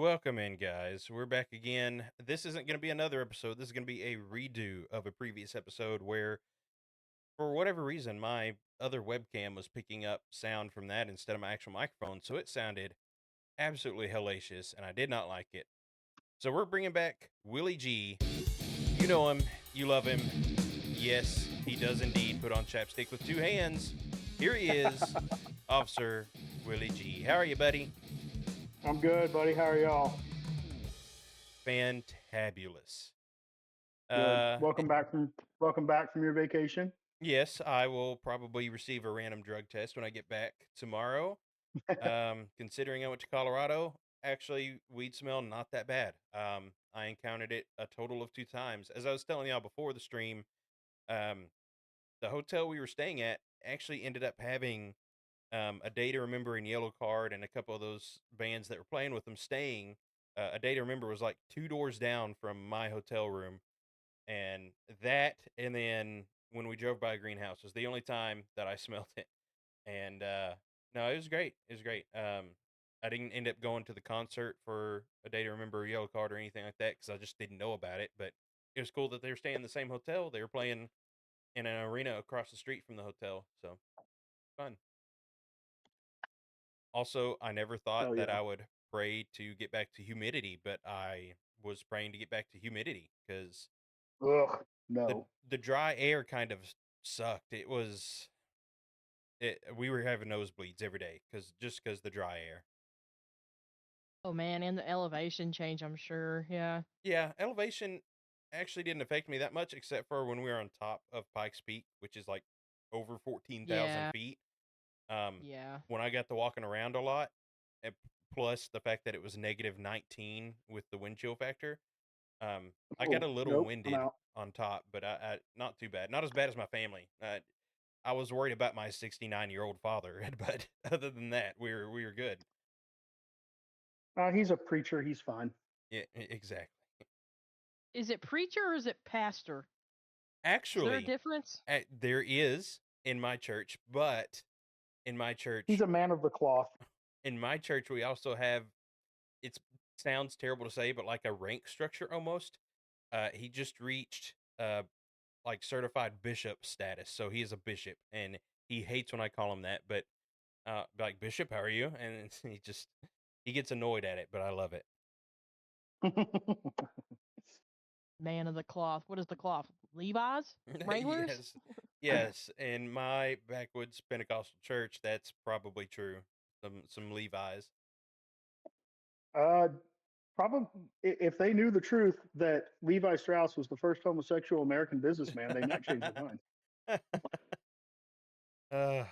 Welcome in, guys. We're back again. This isn't going to be another episode. This is going to be a redo of a previous episode where, for whatever reason, my other webcam was picking up sound from that instead of my actual microphone. So it sounded absolutely hellacious, and I did not like it. So we're bringing back Willie G. You know him. You love him. Yes, he does indeed put on chapstick with two hands. Here he is, Officer Willie G. How are you, buddy? I'm good, buddy. How are y'all? Fantabulous. Good. Uh, Welcome back from your vacation. Yes, I will probably receive a random drug test when I get back tomorrow. Considering I went to Colorado, actually, weed smell not that bad. I encountered it a total of two times. As I was telling y'all before the stream, um, the hotel we were staying at actually ended up having a Day to Remember and Yellow Card and a couple of those bands that were playing with them staying. A Day to Remember was like two doors down from my hotel room, and that and then when we drove by a greenhouse was the only time that I smelled it. And no, it was great. It was great. I didn't end up going to the concert for A Day to Remember, Yellow Card, or anything like that because I just didn't know about it. But it was cool that they were staying in the same hotel. They were playing in an arena across the street from the hotel, so fun. Also, I never thought Hell that yeah. I would pray to get back to humidity, but I was praying to get back to humidity because Ugh. the No. the dry air kind of sucked. We were having nosebleeds every day because the dry air. Oh man, and the elevation change, I'm sure. Yeah. Yeah, elevation actually didn't affect me that much, except for when we were on top of Pikes Peak, which is like over 14,000 Yeah. feet. Um, Yeah. when I got to walking around a lot, and plus the fact that it was -19 with the wind chill factor, I got a Oh, little nope. I'm winded out. on top, but I not too bad, not as bad as my family. I was worried about my 69-year-old father, but other than that, we were good. He's a preacher. He's fine. Yeah, exactly. Is it preacher or is it pastor? Is there a Actually, difference? there is in my church, but in my He's church, a man of the cloth. we also have it sounds terrible to say, but like a rank structure almost. He just reached like certified bishop status, so he is a bishop, and he hates when I call him that. But like bishop, how are you? And he gets annoyed at it, but I love it. Man of the cloth. What is the cloth? Levi's? Wranglers? Yes, yes. In my backwoods Pentecostal church, that's probably true. Some Levi's. uh, Probably, if they knew the truth that Levi Strauss was the first homosexual American businessman, they might change their mind. uh,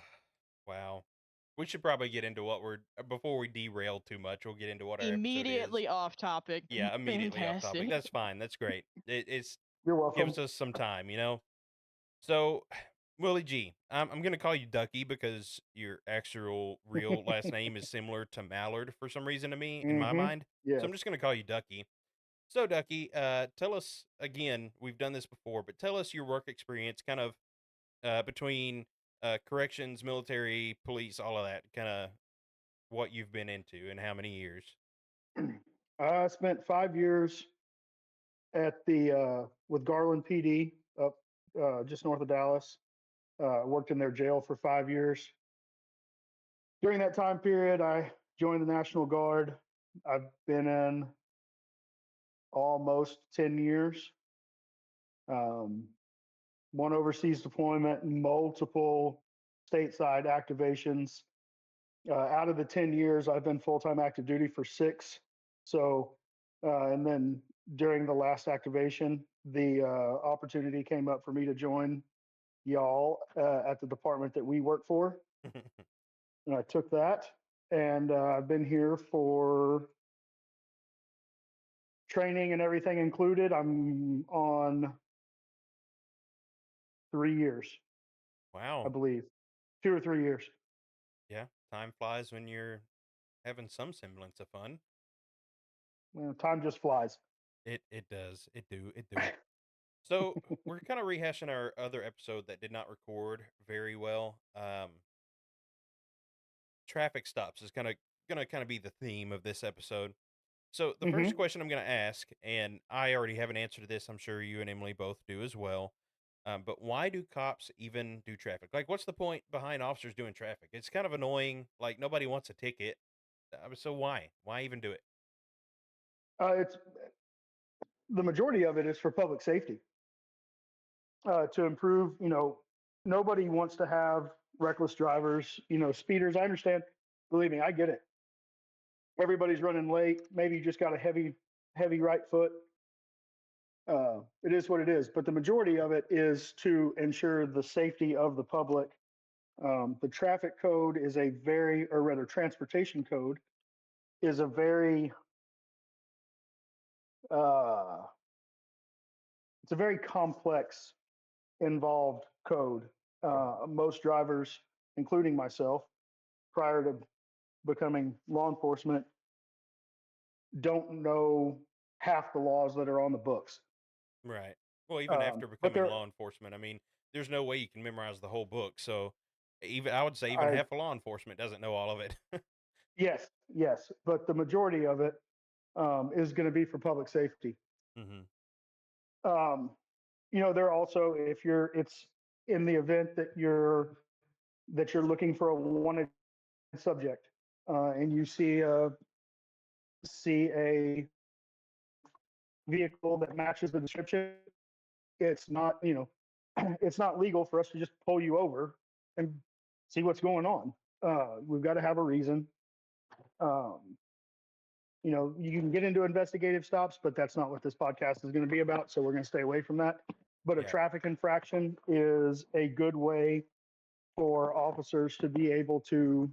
wow. We should probably get into what we're before we derail too much. We'll get into what our episode is. Immediately off topic. Yeah, immediately off topic. Fantastic. That's fine. That's great. It's You're welcome. gives us some time, you know. So, Willie G, I'm gonna call you Ducky because your actual real last name is similar to Mallard for some reason to me in my Mm-hmm. mind. So Yes. I'm just gonna call you Ducky. So Ducky, tell us again. We've done this before, but tell us your work experience, kind of between corrections, military, police, all of that, kind of what you've been into and how many years. I spent 5 years at the with Garland PD up just north of Dallas. Worked in their jail for 5 years. During that time period, I joined the National Guard. I've been in almost 10 years. Um, One overseas deployment, multiple stateside activations. Out of the 10 years, I've been full time active duty for six. So, and then during the last activation, the opportunity came up for me to join y'all at the department that we work for. And I took that, and I've been here for training and everything included. I'm on 3 years, I Wow. believe, 2 or 3 years. Yeah, time flies when you're having some semblance of fun. Time just flies. It does. It do. So we're kind of rehashing our other episode that did not record very well. Traffic stops is kind of gonna kind of be the theme of this episode. So the first Hmm. question I'm going to ask, and I already have an answer to this. I'm sure you and Emily both do as well. But why do cops even do traffic? Like, what's the point behind officers doing traffic? It's kind of annoying. Like, nobody wants a ticket. So why? Why even do it? It's the majority of it is for public safety, to improve. Nobody wants to have reckless drivers. Speeders. I understand. Believe me, I get it. Everybody's running late. Maybe you just got a heavy right foot. It is what it is. But the majority of it is to ensure the safety of the public. The traffic code is a very, or rather, transportation code is a very, uh, it's a very complex, involved code. Most drivers, including myself, prior to becoming law enforcement, don't know half the laws that are on the books. Right. Well, even after But becoming law enforcement, I mean, there's no way you can memorize the whole book. So, even I would say even I half of law enforcement doesn't know all of it. yes, yes, but the majority of it is going to be for public safety. Hmm. Um, there also, if you're, it's in the event that you're looking for a wanted subject, and you see a vehicle that matches the description, it's not, it's not legal for us to just pull you over and see what's going on. We've got to have a reason. Um, you can get into investigative stops, but that's not what this podcast is going to be about. So we're going to stay away from that. But a Yeah. traffic infraction is a good way for officers to be able to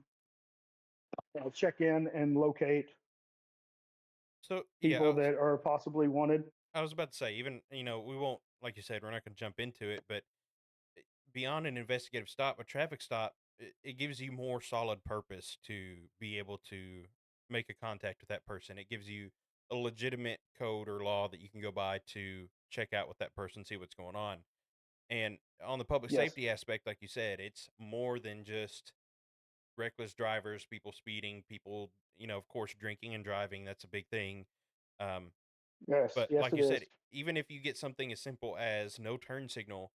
check in and locate So, yeah, people that are possibly wanted. I was about to say, even, we won't, like you said, we're not going to jump into it, but beyond an investigative stop, a traffic stop, it gives you more solid purpose to be able to make a contact with that person. It gives you a legitimate code or law that you can go by to check out with that person, see what's going on. And on the public Yes, safety aspect, like you said, it's more than just reckless drivers, people speeding, people, of course, drinking and driving. That's a big thing. Um, yes, but yes, like it you is. said, even if you get something as simple as no turn signal,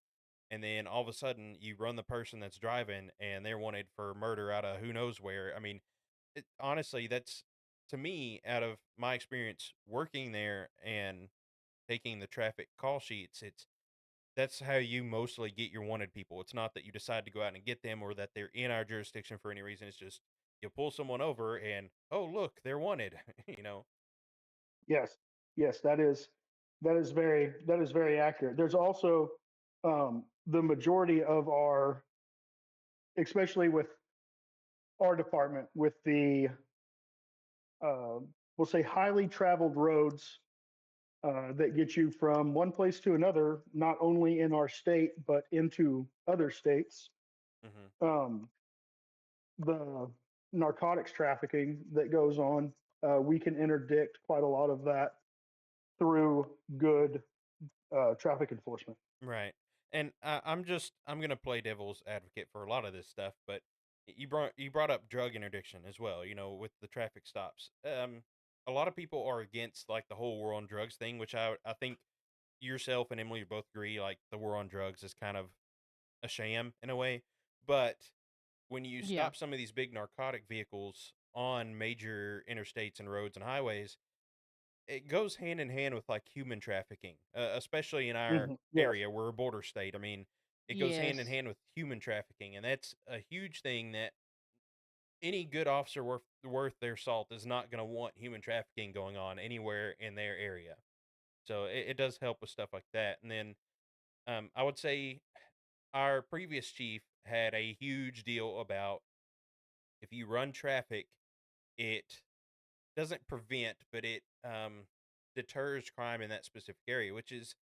and then all of a sudden you run the person that's driving and they're wanted for murder out of who knows where. I mean, honestly, that's to me, out of my experience working there and taking the traffic call sheets, that's how you mostly get your wanted people. It's not that you decide to go out and get them or that they're in our jurisdiction for any reason. It's just you pull someone over and oh look, they're wanted. you know. Yes, yes, that is very accurate. There's also the majority of our, especially with our department, with the uh, we'll say highly traveled roads that get you from one place to another, not only in our state but into other states. Hmm. Um, the narcotics trafficking that goes on, we can interdict quite a lot of that through good traffic enforcement. Right. And I'm gonna play devil's advocate for a lot of this stuff, but you brought up drug interdiction as well. With the traffic stops. A lot of people are against like the whole war on drugs thing, which I think yourself and Emily both agree like the war on drugs is kind of a sham in a way. But when you Yeah. stop some of these big narcotic vehicles on major interstates and roads and highways, it goes hand in hand with like human trafficking, especially in our Yes, area. We're a border state. I mean, it goes hand in Yes. hand with human trafficking, and that's a huge thing that any good officer worth their salt is not going to want human trafficking going on anywhere in their area. So it does help with stuff like that. And then I would say our previous chief had a huge deal about if you run traffic, it doesn't prevent, but it deters crime in that specific area, which is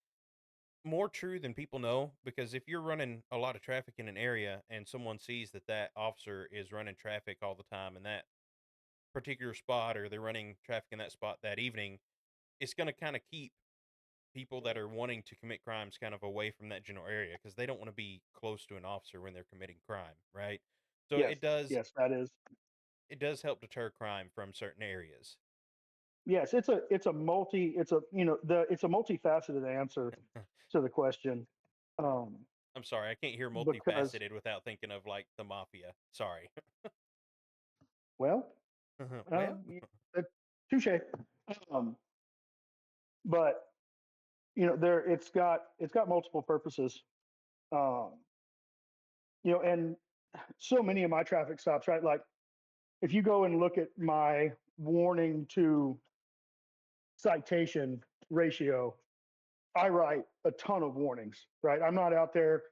more true than people know. Because if you're running a lot of traffic in an area and someone sees that that officer is running traffic all the time in that particular spot, or they're running traffic in that spot that evening, it's going to kind of keep people that are wanting to commit crimes kind of away from that general area because they don't want to be close to an officer when they're committing crime, right? So yes, yes, that is. it does help deter crime from certain areas. Yes, it's a multifaceted answer to the question. Um, I'm sorry, I can't hear because multifaceted without thinking of like the mafia. Sorry. well, Well, y- uh, touche. Um, but there it's got multiple purposes. Um, and so many of my traffic stops, right? Like if you go and look at my warning to citation ratio, I write a ton of warnings, right? I'm not out there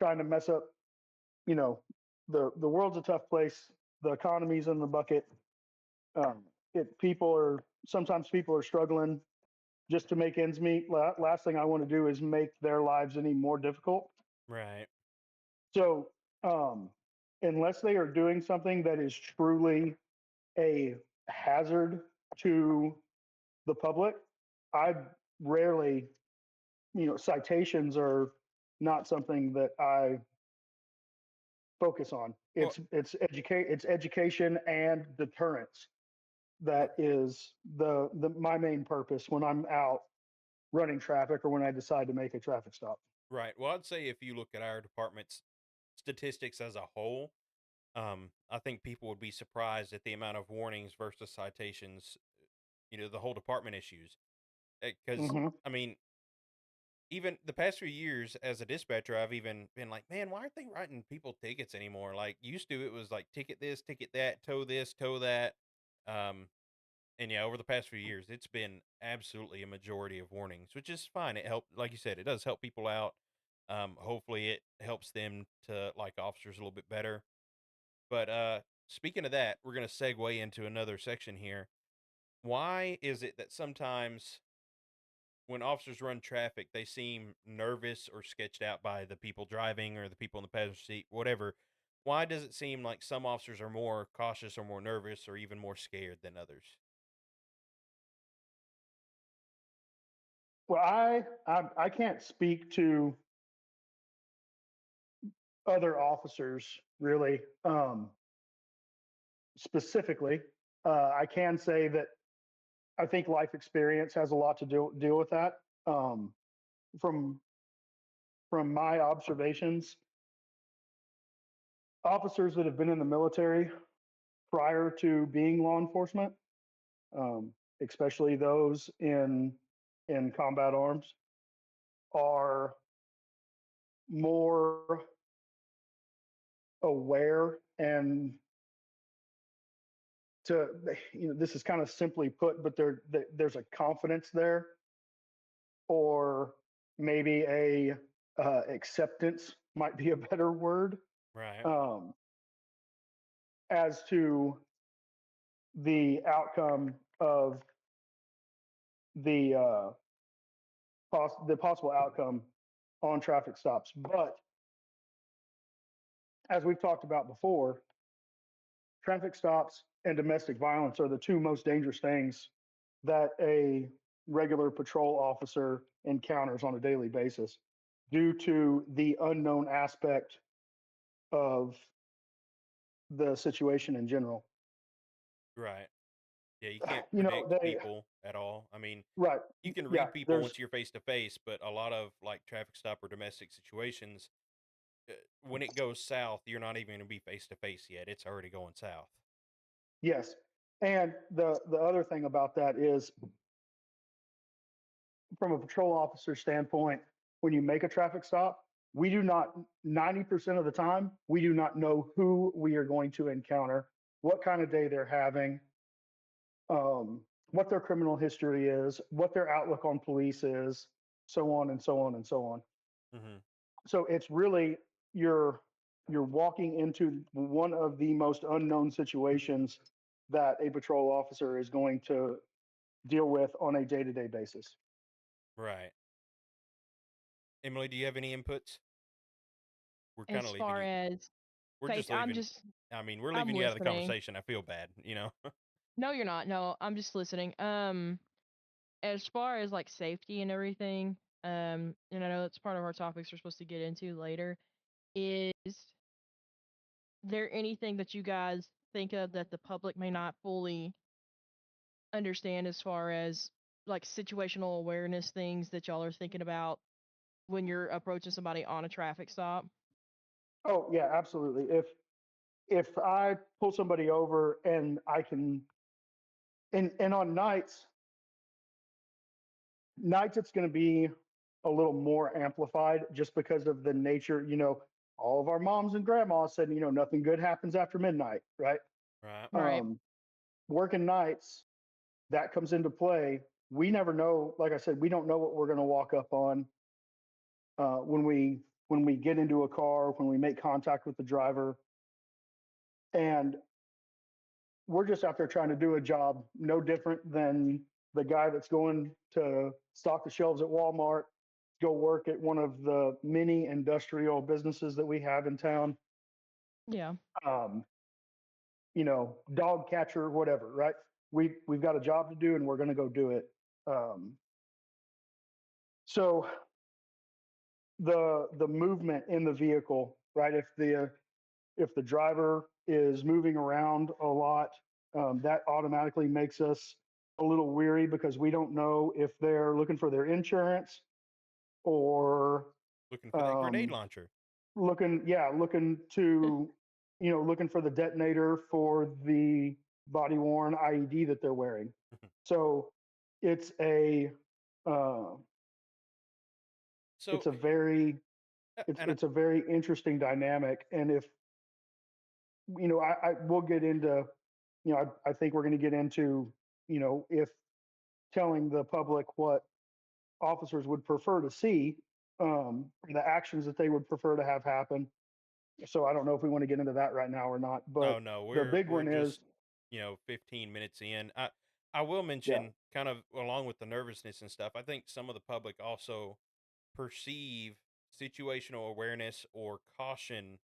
trying to mess up, you know, the world's a tough place. The economy's in the bucket. Sometimes people are struggling just to make ends meet. Last thing I want to do is make their lives any more difficult. right. So, unless they are doing something that is truly a hazard to the public, I rarely, citations are not something that I focus on. Well, It's education and deterrence r- that is the my main purpose when I'm out running traffic or when I decide to make a traffic stop. right. Well, I'd say if you look at our department's statistics as a whole, I think people would be surprised at the amount of warnings versus citations. The whole department issues. Because Hmm. I mean, even the past few years as a dispatcher, I've even been like, man, why aren't they writing people tickets anymore? Like used to, it was like ticket this, ticket that, tow this, tow that. Um, and yeah, over the past few years, it's been absolutely a majority of warnings, which is fine. It helped, like you said, it does help people out. Hopefully, it helps them to like officers a little bit better. But speaking of that, we're going to segue into another section here. Why is it that sometimes when officers run traffic, they seem nervous or sketched out by the people driving or the people in the passenger seat, whatever? Why does it seem like some officers are more cautious or more nervous or even more scared than others? Well, I can't speak to other officers really specifically. I can say that I think life experience has a lot to deal with that. From my observations, officers that have been in the military prior to being law enforcement, um, especially those in combat arms, are more aware and to this is kind of simply put, but there's a confidence there, or maybe a acceptance might be a better word, Right, um, as to the outcome of the the possible outcome on traffic stops. But as we've talked about before, traffic stops and domestic violence are the two most dangerous things that a regular patrol officer encounters on a daily basis due to the unknown aspect of the situation in general. right. Yeah, you can't You know, predict they, people at all. I mean, right. you can Yeah, read people there's, once you're face to face, but a lot of like traffic stop or domestic situations, when it goes south, you're not even going to be face to face yet. It's already going south. yes. And the other thing about that is from a patrol officer standpoint, when you make a traffic stop, we do not, 90% of the time, we do not know who we are going to encounter, what kind of day they're having, what their criminal history is, what their outlook on police is, so on and so on and so on. Hmm. So it's really you're you're walking into one of the most unknown situations that a patrol officer is going to deal with on a day-to-day basis. Right. Emily, do you have any inputs? We're kind of As leaving far you. as We're face, just leaving. We're I'm leaving you out of the listening. conversation. I feel bad. No, you're not. No, I'm just listening. As far as like safety and everything, and I know that's part of our topics we're supposed to get into later. Is there anything that you guys think of that the public may not fully understand as far as like situational awareness things that y'all are thinking about when you're approaching somebody on a traffic stop? Oh yeah, absolutely. If I pull somebody over and I can, and on nights it's going to be a little more amplified just because of the nature. All of our moms and grandmas said, nothing good happens after midnight, right? Right. Right. Um, Working nights, that comes into play. We never know. Like I said, we don't know what we're going to walk up on when we get into a car, when we make contact with the driver, and we're just out there trying to do a job, no different than the guy that's going to stock the shelves at Walmart, go work at one of the many industrial businesses that we have in town. Yeah. Um, Dog catcher, whatever, right? We've got a job to do and we're going to go do it. Um, so the movement in the vehicle, right? If the driver is moving around a lot, that automatically makes us a little weary because we don't know if they're looking for their insurance or Looking for that grenade um, launcher. looking for the detonator for the body worn IED that they're wearing. So it's a uh, So, it's a very it's and it's a very interesting dynamic. And if I we'll get into, I think we're going to get into, if telling the public what officers would prefer to see, the actions that they would prefer to have happen. So I don't know if we want to get into that right now or not, oh but no, the we're big we're one is, just 15 minutes in. I will yeah, mention, kind of along with the nervousness and stuff. I think some of the public also perceive situational awareness or caution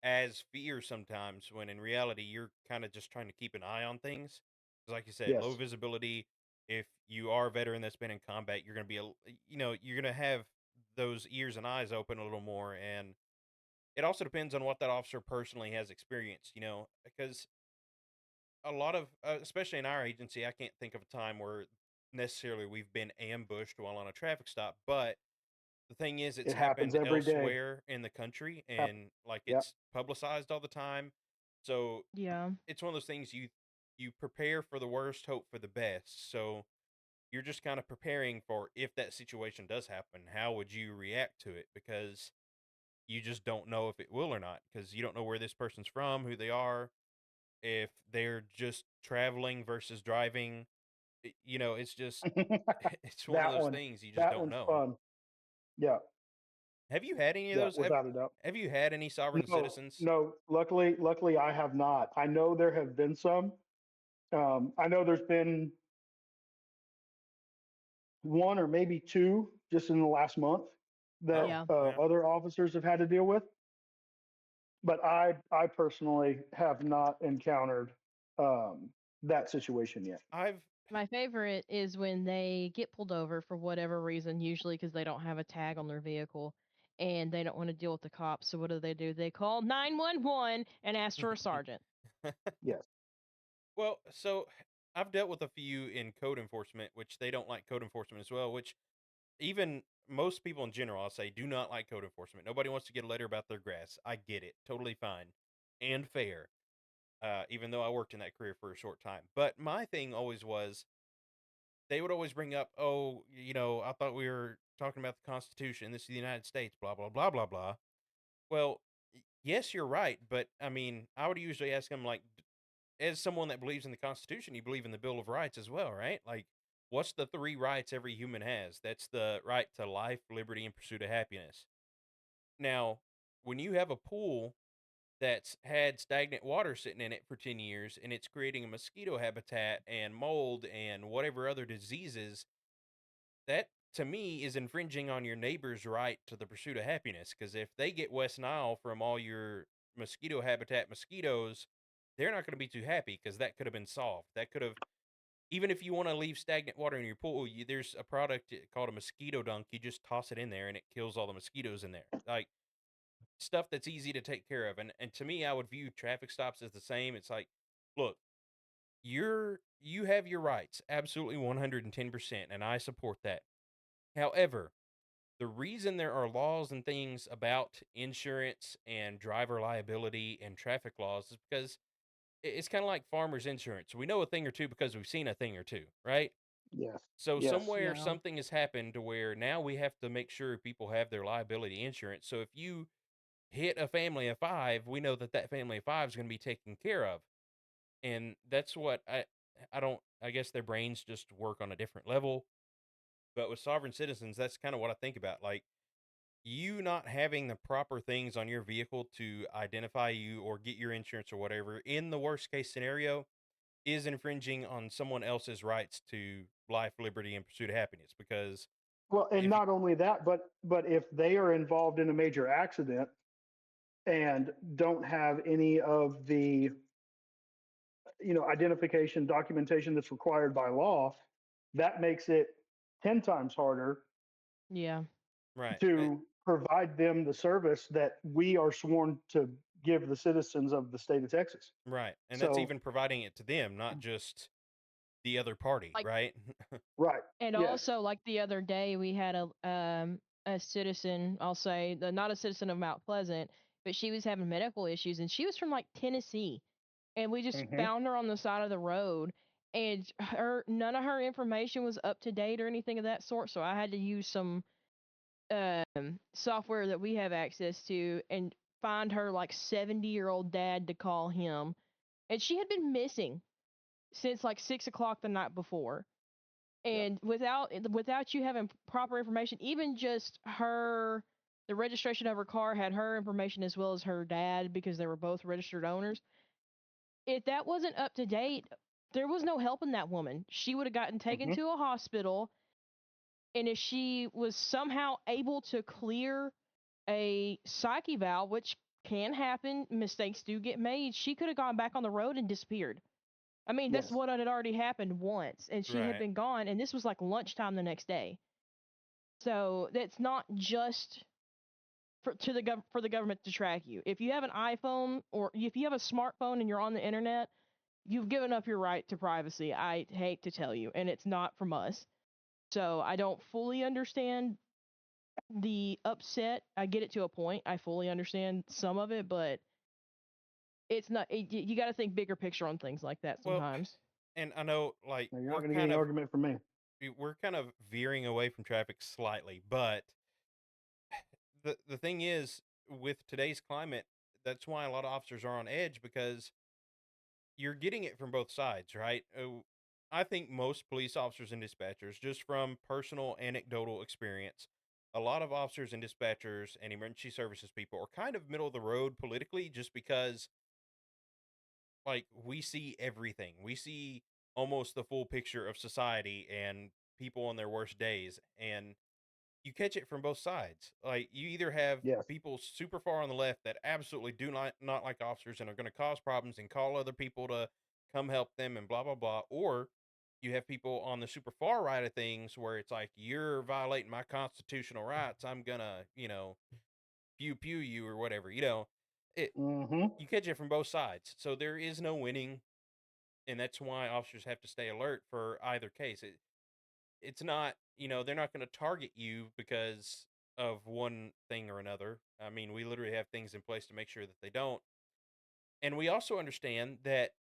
as fear sometimes, when in reality you're kind of just trying to keep an eye on things. 'Cause like you said, low yes. visibility. If you are a veteran that's been in combat, you're going to be you're going to have those ears and eyes open a little more. And it also depends on what that officer personally has experienced, because a lot of, especially in our agency, I can't think of a time where necessarily we've been ambushed while on a traffic stop. But the thing is, it's It happens happened every day. elsewhere in the country, Hap- and like yeah. it's publicized all the time. So Yeah. it's one of those things, you prepare for the worst, hope for the best. So you're just kind of preparing for, if that situation does happen, how would you react to it? Because you just don't know if it will or not, because you don't know where this person's from, who they are, if they're just traveling versus driving. It's just it's one of that those one, things you just that don't one's know. fun. Yeah. Have you had any of Yeah. those? Have Without a doubt. have you had any sovereign No, citizens? no, luckily I have not. I know there have been some. I know there's been one or maybe two just in the last month that Oh, Yeah. yeah. other officers have had to deal with. But I personally have not encountered that situation yet. I've My favorite is when they get pulled over for whatever reason, usually because they don't have a tag on their vehicle and they don't want to deal with the cops. So what do? They call 911 and ask for a sergeant. Yes. well, so I've dealt with a few in code enforcement, which they don't like code enforcement as well, which even most people in general, I'll say, do not like code enforcement. Nobody wants to get a letter about their grass. I get it. Totally fine and fair. Even though I worked in that career for a short time. But my thing always was, they would always bring up, oh, I thought we were talking about the Constitution. This is the United States, blah, blah, blah, blah, blah. Well, yes, you're right. But I mean, I would usually ask them, like, as someone that believes in the Constitution, you believe in the Bill of Rights as well, right? Like, what's the three rights every human has? That's the right to life, liberty, and pursuit of happiness. Now, when you have a pool that's had stagnant water sitting in it for 10 years and it's creating a mosquito habitat and mold and whatever other diseases, that to me is infringing on your neighbor's right to the pursuit of happiness. Because if they get West Nile from all your mosquito habitat mosquitoes, they're not going to be too happy, because that could have been solved. That could have, even if you want to leave stagnant water in your pool, there's a product called a mosquito dunk. You just toss it in there and it kills all the mosquitoes in there. Like, stuff that's easy to take care of. And to me, I would view traffic stops as the same. It's like, look, you have your rights, absolutely 110%, and I support that. However, the reason there are laws and things about insurance and driver liability and traffic laws is because it's kind of like farmers insurance. We know a thing or two because we've seen a thing or two, right? Yes. So Yes. somewhere Yeah. something has happened to where now we have to make sure people have their liability insurance. So if you hit a family of 5, we know that that family of 5 is going to be taken care of. And that's what I don't I guess their brains just work on a different level. But with sovereign citizens, that's kind of what I think about. Like, you not having the proper things on your vehicle to identify you or get your insurance or whatever, in the worst case scenario, is infringing on someone else's rights to life, liberty, and pursuit of happiness. Because Well, and if you, not only that, but if they are involved in a major accident and don't have any of the identification documentation that's required by law, that makes it 10 times harder Yeah. right, to provide them the service that we are sworn to give the citizens of the state of Texas. right, and that's So, even providing it to them, not just the other party, Like, right? right. and Yes. also, like the other day, we had a citizen. I'll say not a citizen of Mount Pleasant, but she was having medical issues, and she was from like Tennessee, and we just Hmm. found her on the side of the road, and her none of her information was up to date or anything of that sort. So I had to use some software that we have access to and find her like 70-year-old dad to call him, and she had been missing since like 6 o'clock the night before. Yeah. And without you having proper information, even just the registration of her car had her information as well as her dad because they were both registered owners. If that wasn't up to date, there was no helping that woman. She would have gotten taken Hmm. to a hospital, and if she was somehow able to clear a psych eval, which can happen, mistakes do get made, she could have gone back on the road and disappeared. I mean, that's Yes. what had already happened once, and she had Right. been gone, and this was like lunchtime the next day. So that's not just for the government to track you. If you have an iPhone or if you have a smartphone and you're on the internet, you've given up your right to privacy. I hate to tell you, and it's not from us. So I don't fully understand the upset. I get it to a point. I fully understand some of it, but it's not. You got to think bigger picture on things like that Well, sometimes. and I know like Now, you're not going to get any argument from me. we're kind of veering away from traffic slightly, but the thing is, with today's climate, that's why a lot of officers are on edge because you're getting it from both sides, right? I think most police officers and dispatchers, just from personal anecdotal experience, a lot of officers and dispatchers and emergency services people are kind of middle of the road politically just because, like, we see everything. We see almost the full picture of society and people on their worst days. And you catch it from both sides. Like, you either have Yes. people super far on the left that absolutely do not like officers and are going to cause problems and call other people to come help them and blah blah blah, or you have people on the super far right of things where it's like, you're violating my constitutional rights. I'm gonna, pew pew you or whatever. It Hmm. you catch it from both sides. So there is no winning, and that's why officers have to stay alert for either case. It's not, they're not going to target you because of one thing or another. I mean, we literally have things in place to make sure that they don't. And we also understand that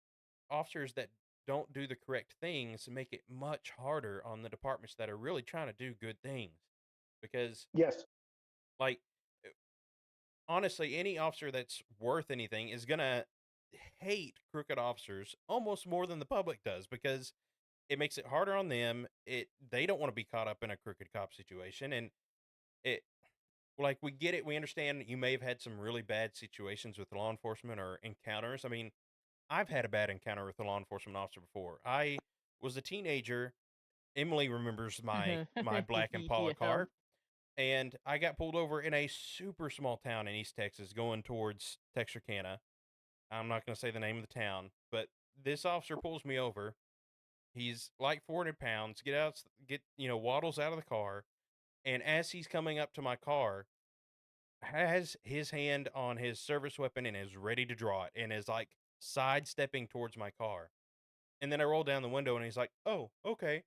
officers that don't do the correct things make it much harder on the departments that are really trying to do good things. Because, Yes. like, uh, honestly, any officer that's worth anything is going to hate crooked officers almost more than the public does because it makes it harder on them. They don't want to be caught up in a crooked cop situation, and it like, we get it. We understand that you may have had some really bad situations with law enforcement or encounters. I mean, I've had a bad encounter with a law enforcement officer before. I was a teenager. Emily remembers my black Impala Yeah. car, and I got pulled over in a super small town in East Texas going towards Texarkana. I'm not going to say the name of the town, but this officer pulls me over. He's like 400 pounds. Waddles out of the car, and as he's coming up to my car, has his hand on his service weapon and is ready to draw it and is like sidestepping towards my car. And then I roll down the window and he's like, "Oh, okay."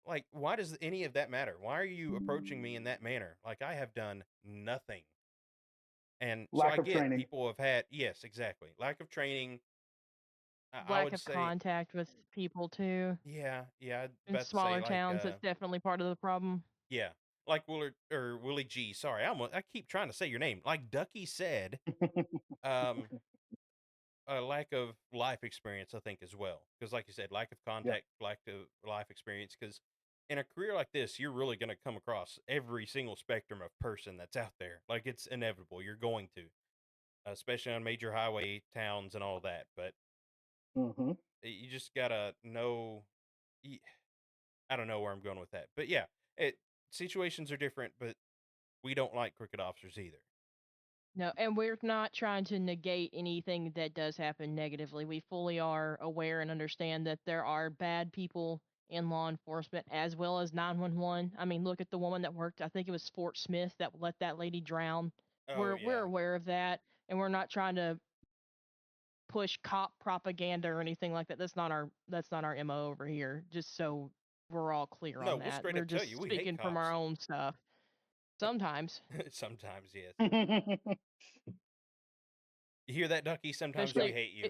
Like, why does any of that matter? Why are you approaching me in that manner? Like, I have done nothing. And so I Lack of get training. people have had, yes, exactly. Lack of training. I Lack would of say, contact with people too. yeah, I'd In about to say smaller like, towns, that's definitely part of the problem. yeah, like Willard or Willie G. Sorry, I keep trying to say your name. Like Ducky said, um, a lack of life experience, I think, as well. Because, like you said, lack of Yep. contact, lack of life experience. Because in a career like this, you're really going to come across every single spectrum of person that's out there. Like it's inevitable. You're going to, especially on major highway towns and all that. But Hmm. you just gotta know. y- I don't know where I'm going with that, but yeah, it situations are different, but we don't like crooked officers either. No, and we're not trying to negate anything that does happen negatively. We fully are aware and understand that there are bad people in law enforcement as well as 911. I mean, look at the woman that worked, I think it was Fort Smith that let that lady drown. Oh We're yeah, aware of that and we're not trying to push cop propaganda or anything like that. That's not our MO over here. Just so we're all clear no, on we'll that. straight We're up tell just you we hate speaking from our cops. own stuff. Sometimes, Sometimes, yes. You hear that, Ducky? Sometimes we especially hate you.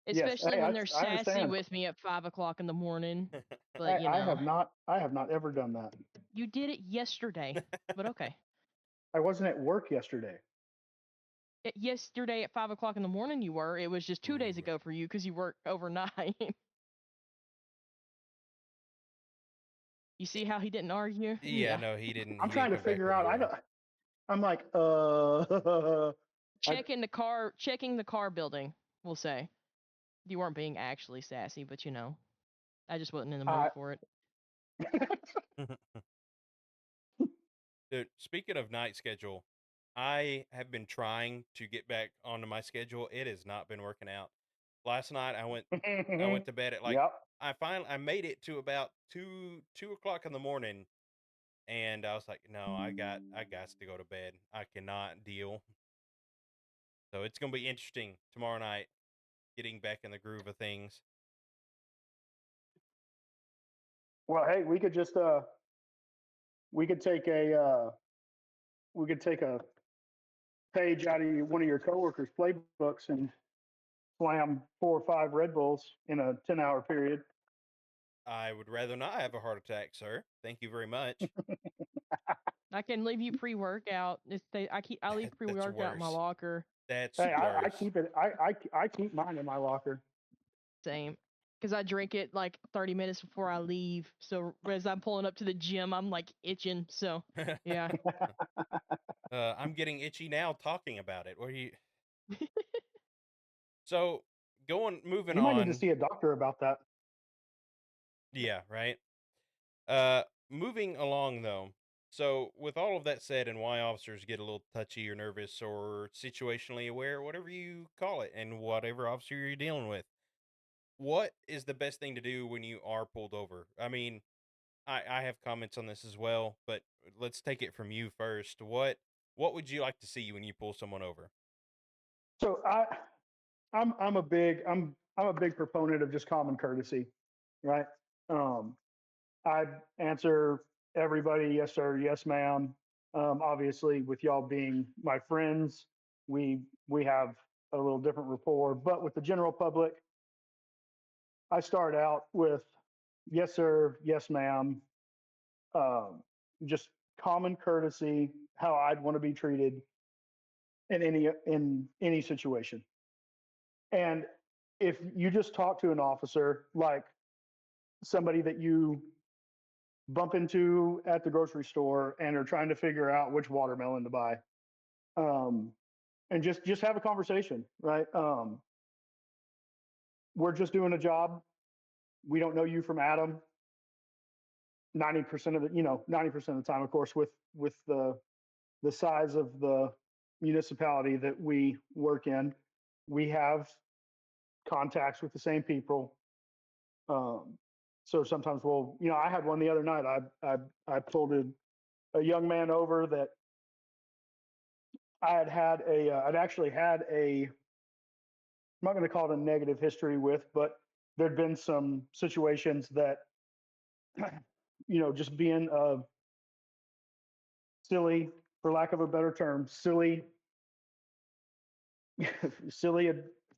Yes. especially Hey, when they're I sassy understand. with me at 5 o'clock in the morning. But I have not. I have not ever done that. you did it yesterday. But okay. I wasn't at work yesterday. Yesterday at 5 o'clock in the morning, you were. It was just 2 days Ooh, ago for you because you worked overnight. You see how he didn't argue? yeah, Yeah. no, he didn't. I'm He trying didn't to come back figure with out. you I on it. don't. I'm like, I, Checking the car building, we'll say. You weren't being actually sassy, but I just wasn't in the mood I, for it. Dude, speaking of night schedule, I have been trying to get back onto my schedule. It has not been working out. Last night I went to bed at like yep. I made it to about two o'clock in the morning, and I was like, no, I got to go to bed. I cannot deal. So it's gonna be interesting tomorrow night, getting back in the groove of things. Well, hey, we could take a we could take a page out of one of your coworkers' playbooks and slam 4 or 5 Red Bulls in a 10-hour period. I would rather not have a heart attack, sir. Thank you very much. I can leave you pre-workout. I leave That's pre-workout in my worse. locker. That's Hey, I worse. keep it. I keep mine in my locker. Same. Because I drink it like 30 minutes before I leave. So as I'm pulling up to the gym, I'm like itching. So yeah. I'm getting itchy now talking about it. What are you? So moving You might need to on. see a doctor about that. Yeah, right. Moving along though. So with all of that said, and why officers get a little touchy or nervous or situationally aware, whatever you call it, and whatever officer you're dealing with, what is the best thing to do when you are pulled over? I mean, I have comments on this as well, but let's take it from you first. What would you like to see when you pull someone over? So I'm a big proponent of just common courtesy, right? Um, I answer everybody, yes sir, yes ma'am. Obviously, with y'all being my friends, we have a little different rapport. But with the general public, I start out with yes sir, yes ma'am. Um, just common courtesy, how I'd want to be treated in any situation. And if you just talk to an officer like somebody that you bump into at the grocery store and are trying to figure out which watermelon to buy, um, and just have a conversation, right? We're just doing a job. We don't know you from Adam. 90% of the 90% of the time, of course, with the size of the municipality that we work in, we have contacts with the same people. Um, so sometimes I had one the other night. I pulled a young man over that I'd actually had I'm not going to call it a negative history with, but there'd been some situations that, just being a silly, for lack of a better term, silly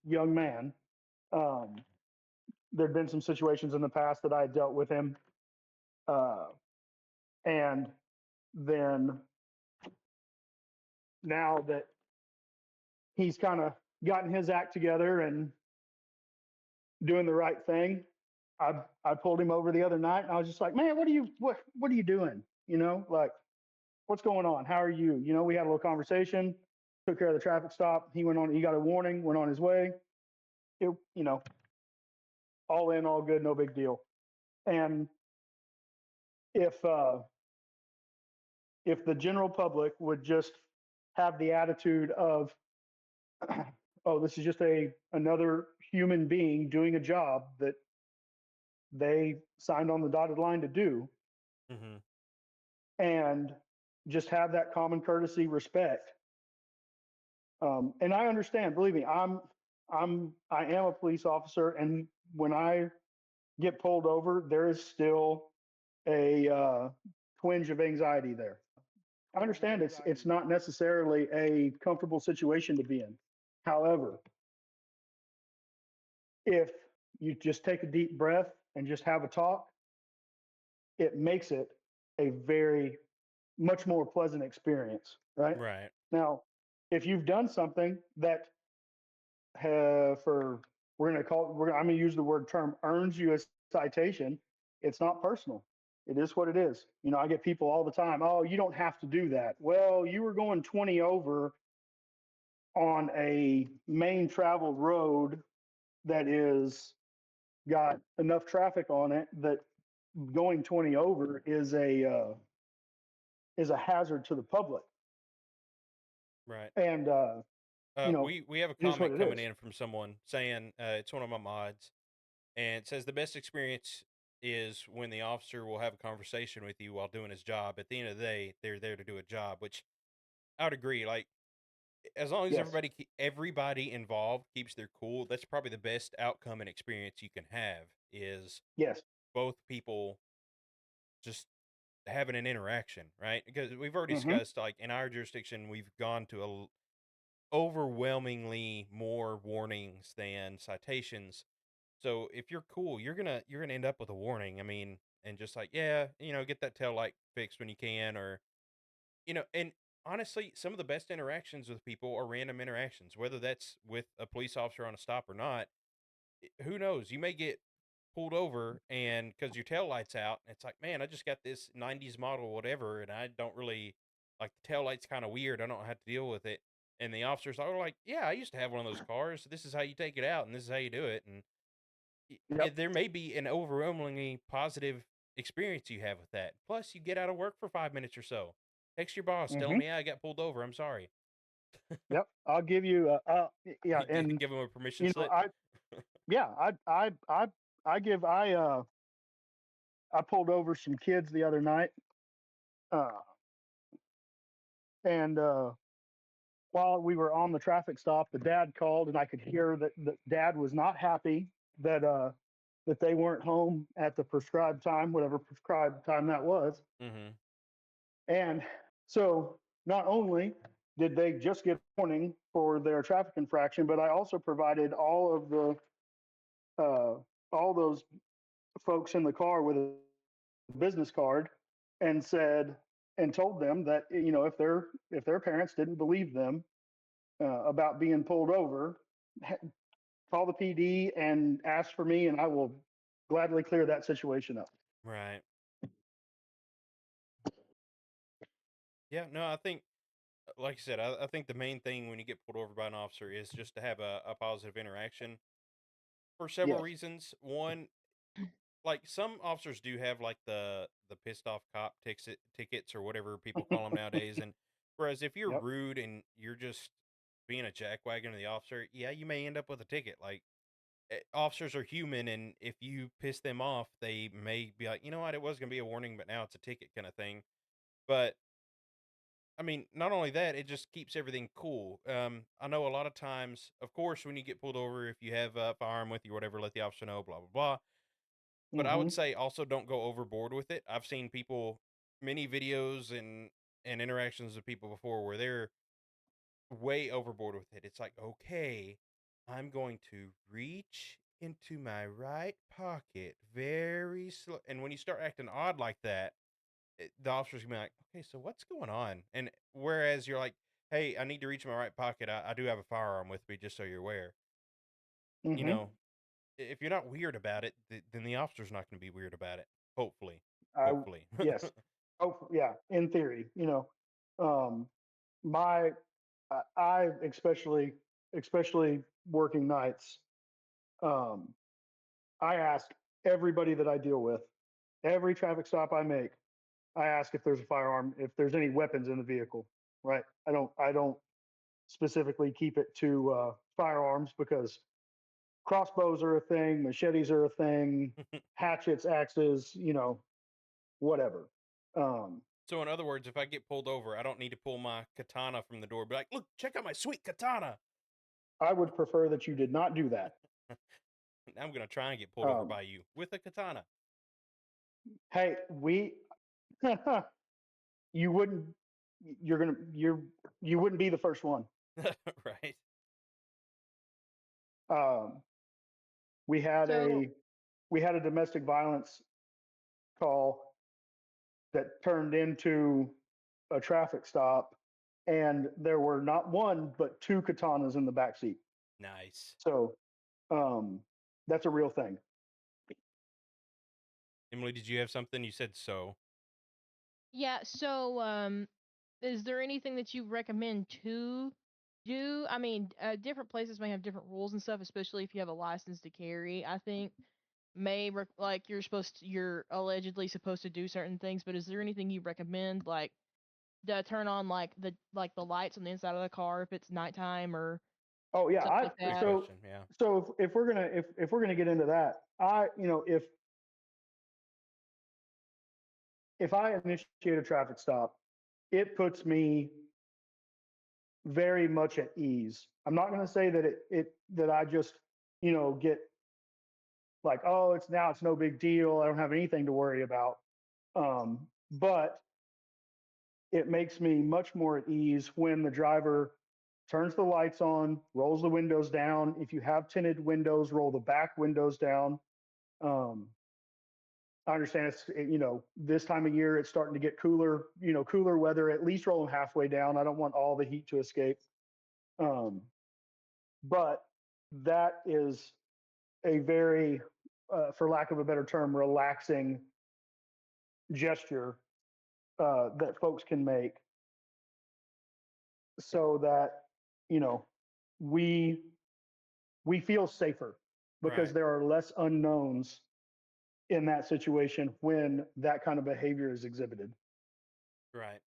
young man. Um, there'd been some situations in the past that I had dealt with him, uh, and then now that he's kind of gotten his act together and doing the right thing, I I pulled him over the other night, and I was just like, man, what are you doing? Like, what's going on? How are you? We had a little conversation, took care of the traffic stop. He went on. He got a warning, went on his way. It, all in, all good, no big deal. And if if the general public would just have the attitude of, oh, this is just another human being doing a job that they signed on the dotted line to do, Mhm. and just have that common courtesy, respect. And I understand, believe me, I am a police officer, and when I get pulled over, there is still a twinge of anxiety there. I understand it's not necessarily a comfortable situation to be in. However, if you just take a deep breath and just have a talk, it makes it a very much more pleasant experience, right? Right. Now, if you've done something that for I'm going to use the word term earns you a citation, it's not personal. It is what it is. I get people all the time, oh, you don't have to do that. Well, you were going 20 over on a main travel road that is got enough traffic on it that going 20 over is a hazard to the public. Right. And We have a it is what comment it coming is. in from someone saying it's one of my mods, and it says the best experience is when the officer will have a conversation with you while doing his job. At the end of the day, they're there to do a job, which I would agree. Like as long as Yes. everybody involved keeps their cool, that's probably the best outcome and experience you can have. Is Yes. both people just having an interaction, right? Because we've already Mm-hmm. discussed, like in our jurisdiction, we've gone to overwhelmingly more warnings than citations. So if you're cool, you're gonna end up with a warning. I mean, and just like yeah, get that tail light fixed when you can, or and honestly, some of the best interactions with people are random interactions, whether that's with a police officer on a stop or not. Who knows? You may get pulled over and because your tail light's out, and it's like, man, I just got this '90s model, whatever, and I don't really like the tail light's kind of weird. I don't have to deal with it. And the officers are like, yeah, I used to have one of those cars. This is how you take it out, and this is how you do it. And Yep. there may be an overwhelmingly positive experience you have with that. Plus, you get out of work for 5 minutes or so. Text your boss, tell Mm-hmm. him, yeah, I got pulled over. I'm sorry. Yep. I'll give you. Yeah. And Give him a permission slip. I yeah I give I pulled over some kids the other night, uh, and while we were on the traffic stop, the dad called, and I could hear that the dad was not happy that that they weren't home at the prescribed time, whatever prescribed time that was. Mm-hmm. And so not only did they just get warning for their traffic infraction, but I also provided uh, all those folks in the car with a business card and said and told them that if their parents didn't believe them about being pulled over, call the PD and ask for me, and I will gladly clear that situation up. Right. Yeah. No, I think like I said, I think the main thing when you get pulled over by an officer is just to have a positive interaction for several Yes. reasons. One, like some officers do have like the pissed off cop tickets or whatever people call them nowadays. And whereas if you're Yep. rude and you're just being a jackwagon to the officer, yeah, you may end up with a ticket. Like officers are human, and if you piss them off, they may be like, you know what, it was gonna be a warning, but now it's a ticket kind of thing. But I mean, not only that, it just keeps everything cool. I know a lot of times, of course, when you get pulled over, if you have a firearm with you, or whatever, let the officer know, blah blah blah. But I would Mhm. say also don't go overboard with it. I've seen people, many videos and interactions with people before where they're way overboard with it. It's like, okay, I'm going to reach into my right pocket very slow. And when you start acting odd like that, the officer's gonna be like, okay, so what's going on? And whereas you're like, hey, I need to reach my right pocket. I do have a firearm with me, just so you're aware. You Mhm. know, if you're not weird about it, then the officer's not going to be weird about it. Hopefully, I hopefully. yes. Oh yeah, in theory, um, my I especially working nights. Um, I ask everybody that I deal with, every traffic stop I make, I ask if there's a firearm, if there's any weapons in the vehicle. Right? I don't specifically keep it to firearms because crossbows are a thing, machetes are a thing, hatchets, axes, whatever. Um, So, in other words, if I get pulled over, I don't need to pull my katana from the door. Be like, look, check out my sweet katana. I would prefer that you did not do that. I'm going to try and get pulled over Um, by you with a katana. hey, you wouldn't, you wouldn't be the first one. Right. Um, we had So a we had a domestic violence call that turned into a traffic stop, and there were not one but two katanas in the back seat. Nice. So um, that's a real thing. Emily, did you have something? You said so. yeah, so is there anything that you recommend to do? I mean, different places may have different rules and stuff, especially if you have a license to carry. I think like you're allegedly supposed to do certain things, but is there anything you recommend, like to turn on like the lights on the inside of the car if it's nighttime or Oh yeah, stuff I like Good that? so question. Yeah. so if we're gonna if we're gonna get into that, if I initiate a traffic stop, it puts me very much at ease. I'm not going to say that that I just get like, oh, it's no big deal. I don't have anything to worry about. But it makes me much more at ease when the driver turns the lights on, rolls the windows down. If you have tinted windows, roll the back windows down. Um, I understand this time of year it's starting to get cooler, cooler weather. At least roll them halfway down. I don't want all the heat to escape. Um, but that is a very, for lack of a better term, relaxing gesture that folks can make so that you know we we feel safer because Right. there are less unknowns in that situation when that kind of behavior is exhibited. Right.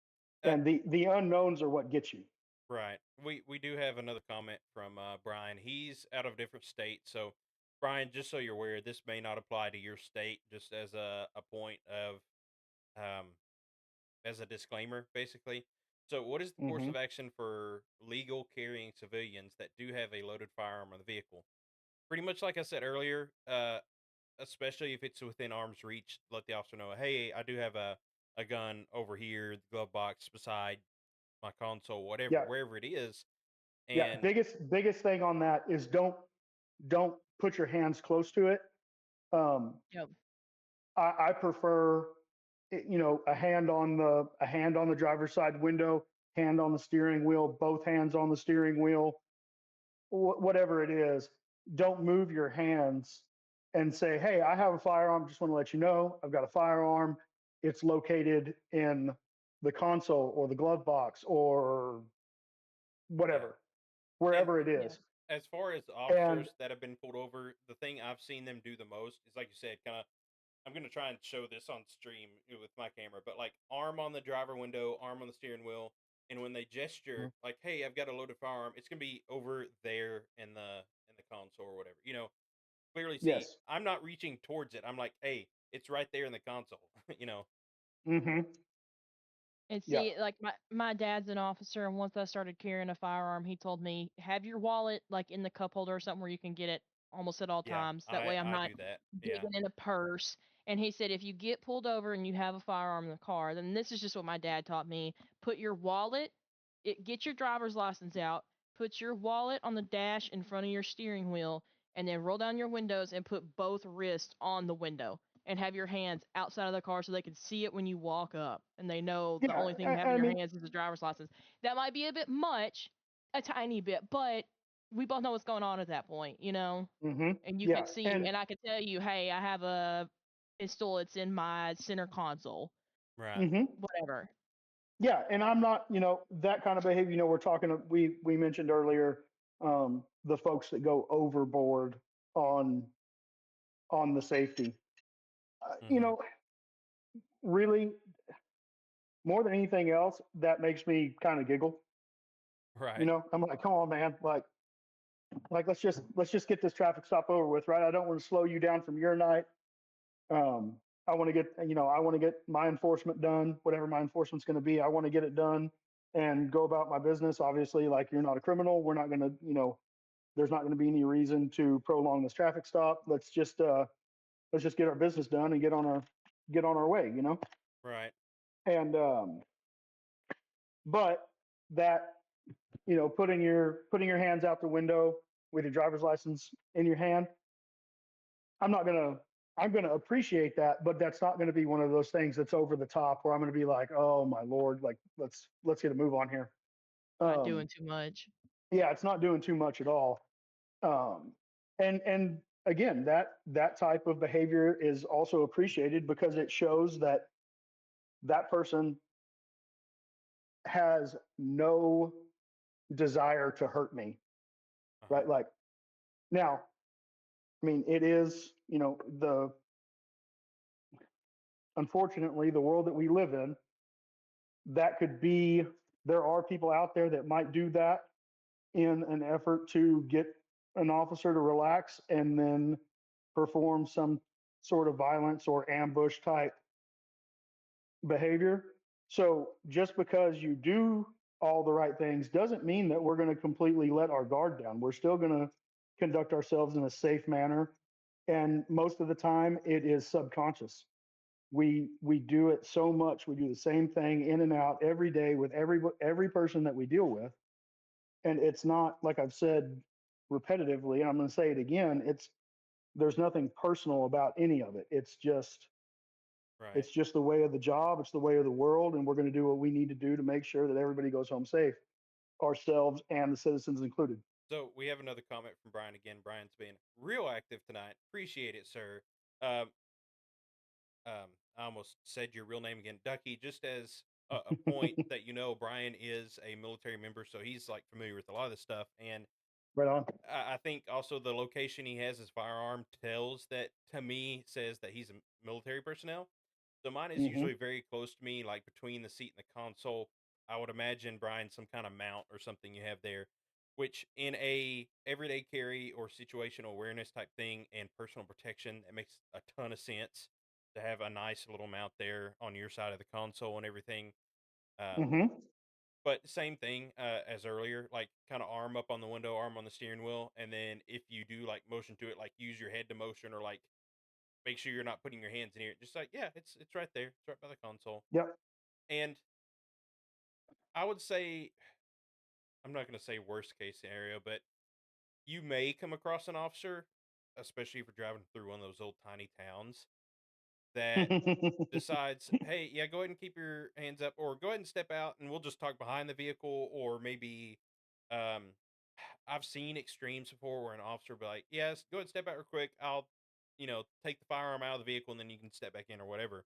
Uh, And the unknowns are what get you. right. We do have another comment from Brian. He's out of a different state. So, Brian, just so you're aware, this may not apply to your state, just as a point of um, as a disclaimer, basically. So, what is the course Hmm. of action for legal carrying civilians that do have a loaded firearm on the vehicle? Pretty much like I said earlier, especially if it's within arm's reach, let the officer know, hey, I do have a gun over here, the glove box beside my console, whatever, Yeah, wherever it is. yeah. And Biggest thing on that is don't put your hands close to it. Um, Yep. I prefer, a hand on the driver's side window, hand on the steering wheel, both hands on the steering wheel, whatever it is. Don't move your hands and say, "Hey, I have a firearm. Just want to let you know I've got a firearm. It's located in the console or the glove box or yeah, whatever, and wherever it Yeah. is." as far as And officers that have been pulled over, the thing I've seen them do the most is like you said, kind of. I'm gonna try and show this on stream with my camera, but like arm on the driver window, arm on the steering wheel, and when they gesture, like, "Hey, I've got a loaded firearm," it's gonna be over there in the console or whatever. Clearly see. yes, I'm not reaching towards it. I'm like, "Hey, it's right there in the console." you know. hmm And Yeah. see, like my dad's an officer, and once I started carrying a firearm, he told me have your wallet like in the cup holder or something where you can get it almost at all Yeah, times. That I way, I'm I not do that. Yeah. digging in a purse. And he said if you get pulled over and you have a firearm in the car, then this is just what my dad taught me: put your wallet, get your driver's license out, put your wallet on the dash in front of your steering wheel, and then roll down your windows and put both wrists on the window and have your hands outside of the car so they can see it when you walk up and they know the Yeah. only thing you have in I your mean, hands is a driver's license. That might be a bit much, a tiny bit, but we both know what's going on at that point, you know? hmm And you yeah. could see, And and I could tell you, hey, I have a pistol, it's in my center console, Right. hmm whatever. yeah. And I'm not, that kind of behavior. We're talking, we mentioned earlier, the folks that go overboard on the safety. Mhm. Really, more than anything else, that makes me kind of giggle. Right. I'm like, come on, man, like let's just get this traffic stop over with, right? I don't want to slow you down from your night. Um, I want to get, I want to get my enforcement done, whatever my enforcement's going to be. I want to get it done and go about my business. Obviously, like you're not a criminal. We're not going to, there's not going to be any reason to prolong this traffic stop. Let's just get our business done and get on our way. Right. And but that, putting your hands out the window with your driver's license in your hand, I'm not gonna I'm gonna appreciate that, but that's not gonna be one of those things that's over the top where I'm gonna be like, oh my lord, like let's get a move on here. Not Um, doing too much. yeah, it's not doing too much at all. Um, and again, that type of behavior is also appreciated because it shows that that person has no desire to hurt me, Uh-huh. right? Like now, I mean, it is, the unfortunately the world that we live in, that could be, there are people out there that might do that in an effort to get an officer to relax and then perform some sort of violence or ambush type behavior. So just because you do all the right things doesn't mean that we're going to completely let our guard down. We're still going to conduct ourselves in a safe manner. And most of the time it is subconscious. We do it so much. We do the same thing in and out every day with every person that we deal with, and it's not, like I've said repetitively, and I'm going to say it again. There's nothing personal about any of it. Right. It's just the way of the job. It's the way of the world, and we're going to do what we need to do to make sure that everybody goes home safe, ourselves and the citizens included. So we have another comment from Brian again. Brian's been real active tonight. Appreciate it, sir. Um, I almost said your real name again, Ducky. Just as a point that Brian is a military member, so he's like familiar with a lot of this stuff. And Right on. I think also the location he has his firearm tells that to me says that he's a military personnel. So mine is hmm usually very close to me, like between the seat and the console. I would imagine Brian some kind of mount or something you have there, which in a everyday carry or situational awareness type thing and personal protection, it makes a ton of sense to have a nice little mount there on your side of the console and everything. Um, hmm but same thing as earlier, like kind of arm up on the window, arm on the steering wheel, and then if you do like motion to it, like use your head to motion or like make sure you're not putting your hands in here. Just like yeah, it's right there, it's right by the console. Yep. And I would say I'm not going to say worst case scenario, but you may come across an officer, especially if you're driving through one of those old tiny towns that decides, hey, yeah, go ahead and keep your hands up, or go ahead and step out, and we'll just talk behind the vehicle, or maybe, um, I've seen extremes before where an officer will be like, yes, go ahead and step out real quick. I'll, take the firearm out of the vehicle, and then you can step back in or whatever.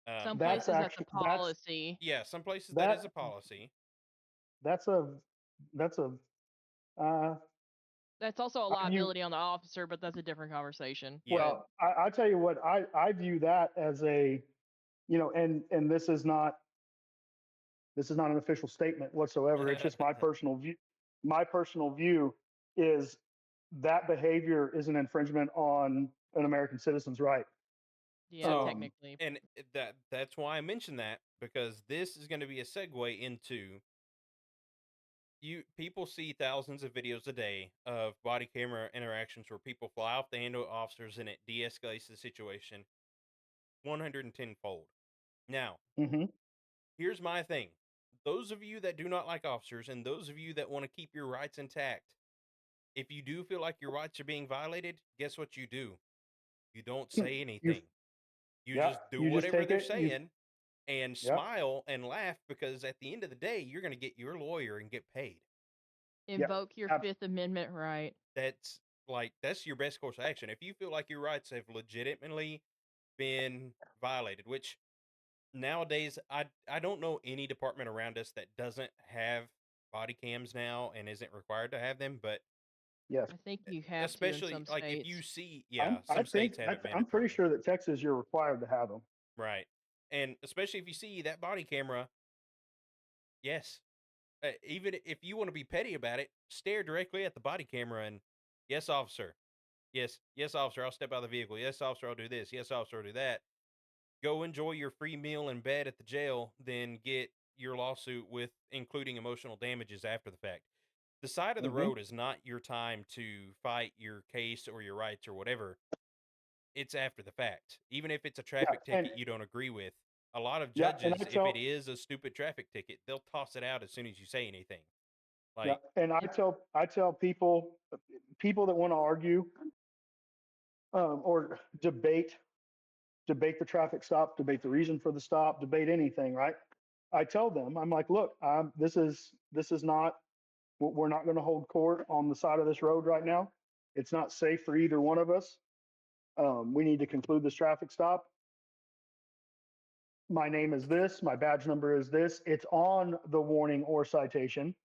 Um, Some that's places that's a actually policy. yeah, some places that is that a policy. that's a that's a uh, That's also a I view liability on the officer, but that's a different conversation. Yeah. But well. I tell you what, I view that as a, and this is not an official statement whatsoever. It's just my personal view. My personal view is that behavior is an infringement on an American citizen's right. Yeah, So, Um, technically. and that's why I mentioned that, because this is going to be a segue into, you people see thousands of videos a day of body camera interactions where people fly off the handle at officers and it de-escalates the situation 110 fold. Now, mhm. here's my thing. Those of you that do not like officers and those of you that want to keep your rights intact, if you do feel like your rights are being violated, guess what you do? You don't say You, anything. You yeah, just do you just whatever take they're it. saying and Yeah, smile and laugh, because at the end of the day, you're going to get your lawyer and get paid. yeah, Invoke your abs- Fifth Amendment right. That's that's your best course of action. If you feel like your rights have legitimately been violated, which nowadays I don't know any department around us that doesn't have body cams now and isn't required to have them, but yes. I think you have to in especially some like if you states. see, I'm, yeah, I some think, states have it I'm pretty mandatory. sure that Texas, you're required to have them. Right. And especially if you see that body camera, yes. Even if you want to be petty about it, stare directly at the body camera and, yes, officer. Yes, yes, officer, I'll step out of the vehicle. Yes, officer, I'll do this. Yes, officer, I'll do that. Go enjoy your free meal in bed at the jail, then get your lawsuit with including emotional damages after the fact. The side of the Hmm. road is not your time to fight your case or your rights or whatever. It's after the fact. Even if it's a Yeah, traffic ticket you don't agree with, a lot of yeah, and judges, I if it tell, is a stupid traffic ticket, they'll toss it out as soon as you say anything. yeah, Like, and It, I tell people that want to argue, or debate the traffic stop, debate the reason for the stop, debate anything, right? I tell them, I'm like, look, this is not, we're not going to hold court on the side of this road right now. It's not safe for either one of us. We need to conclude this traffic stop. My name is this, my badge number is this. It's on the warning or citation.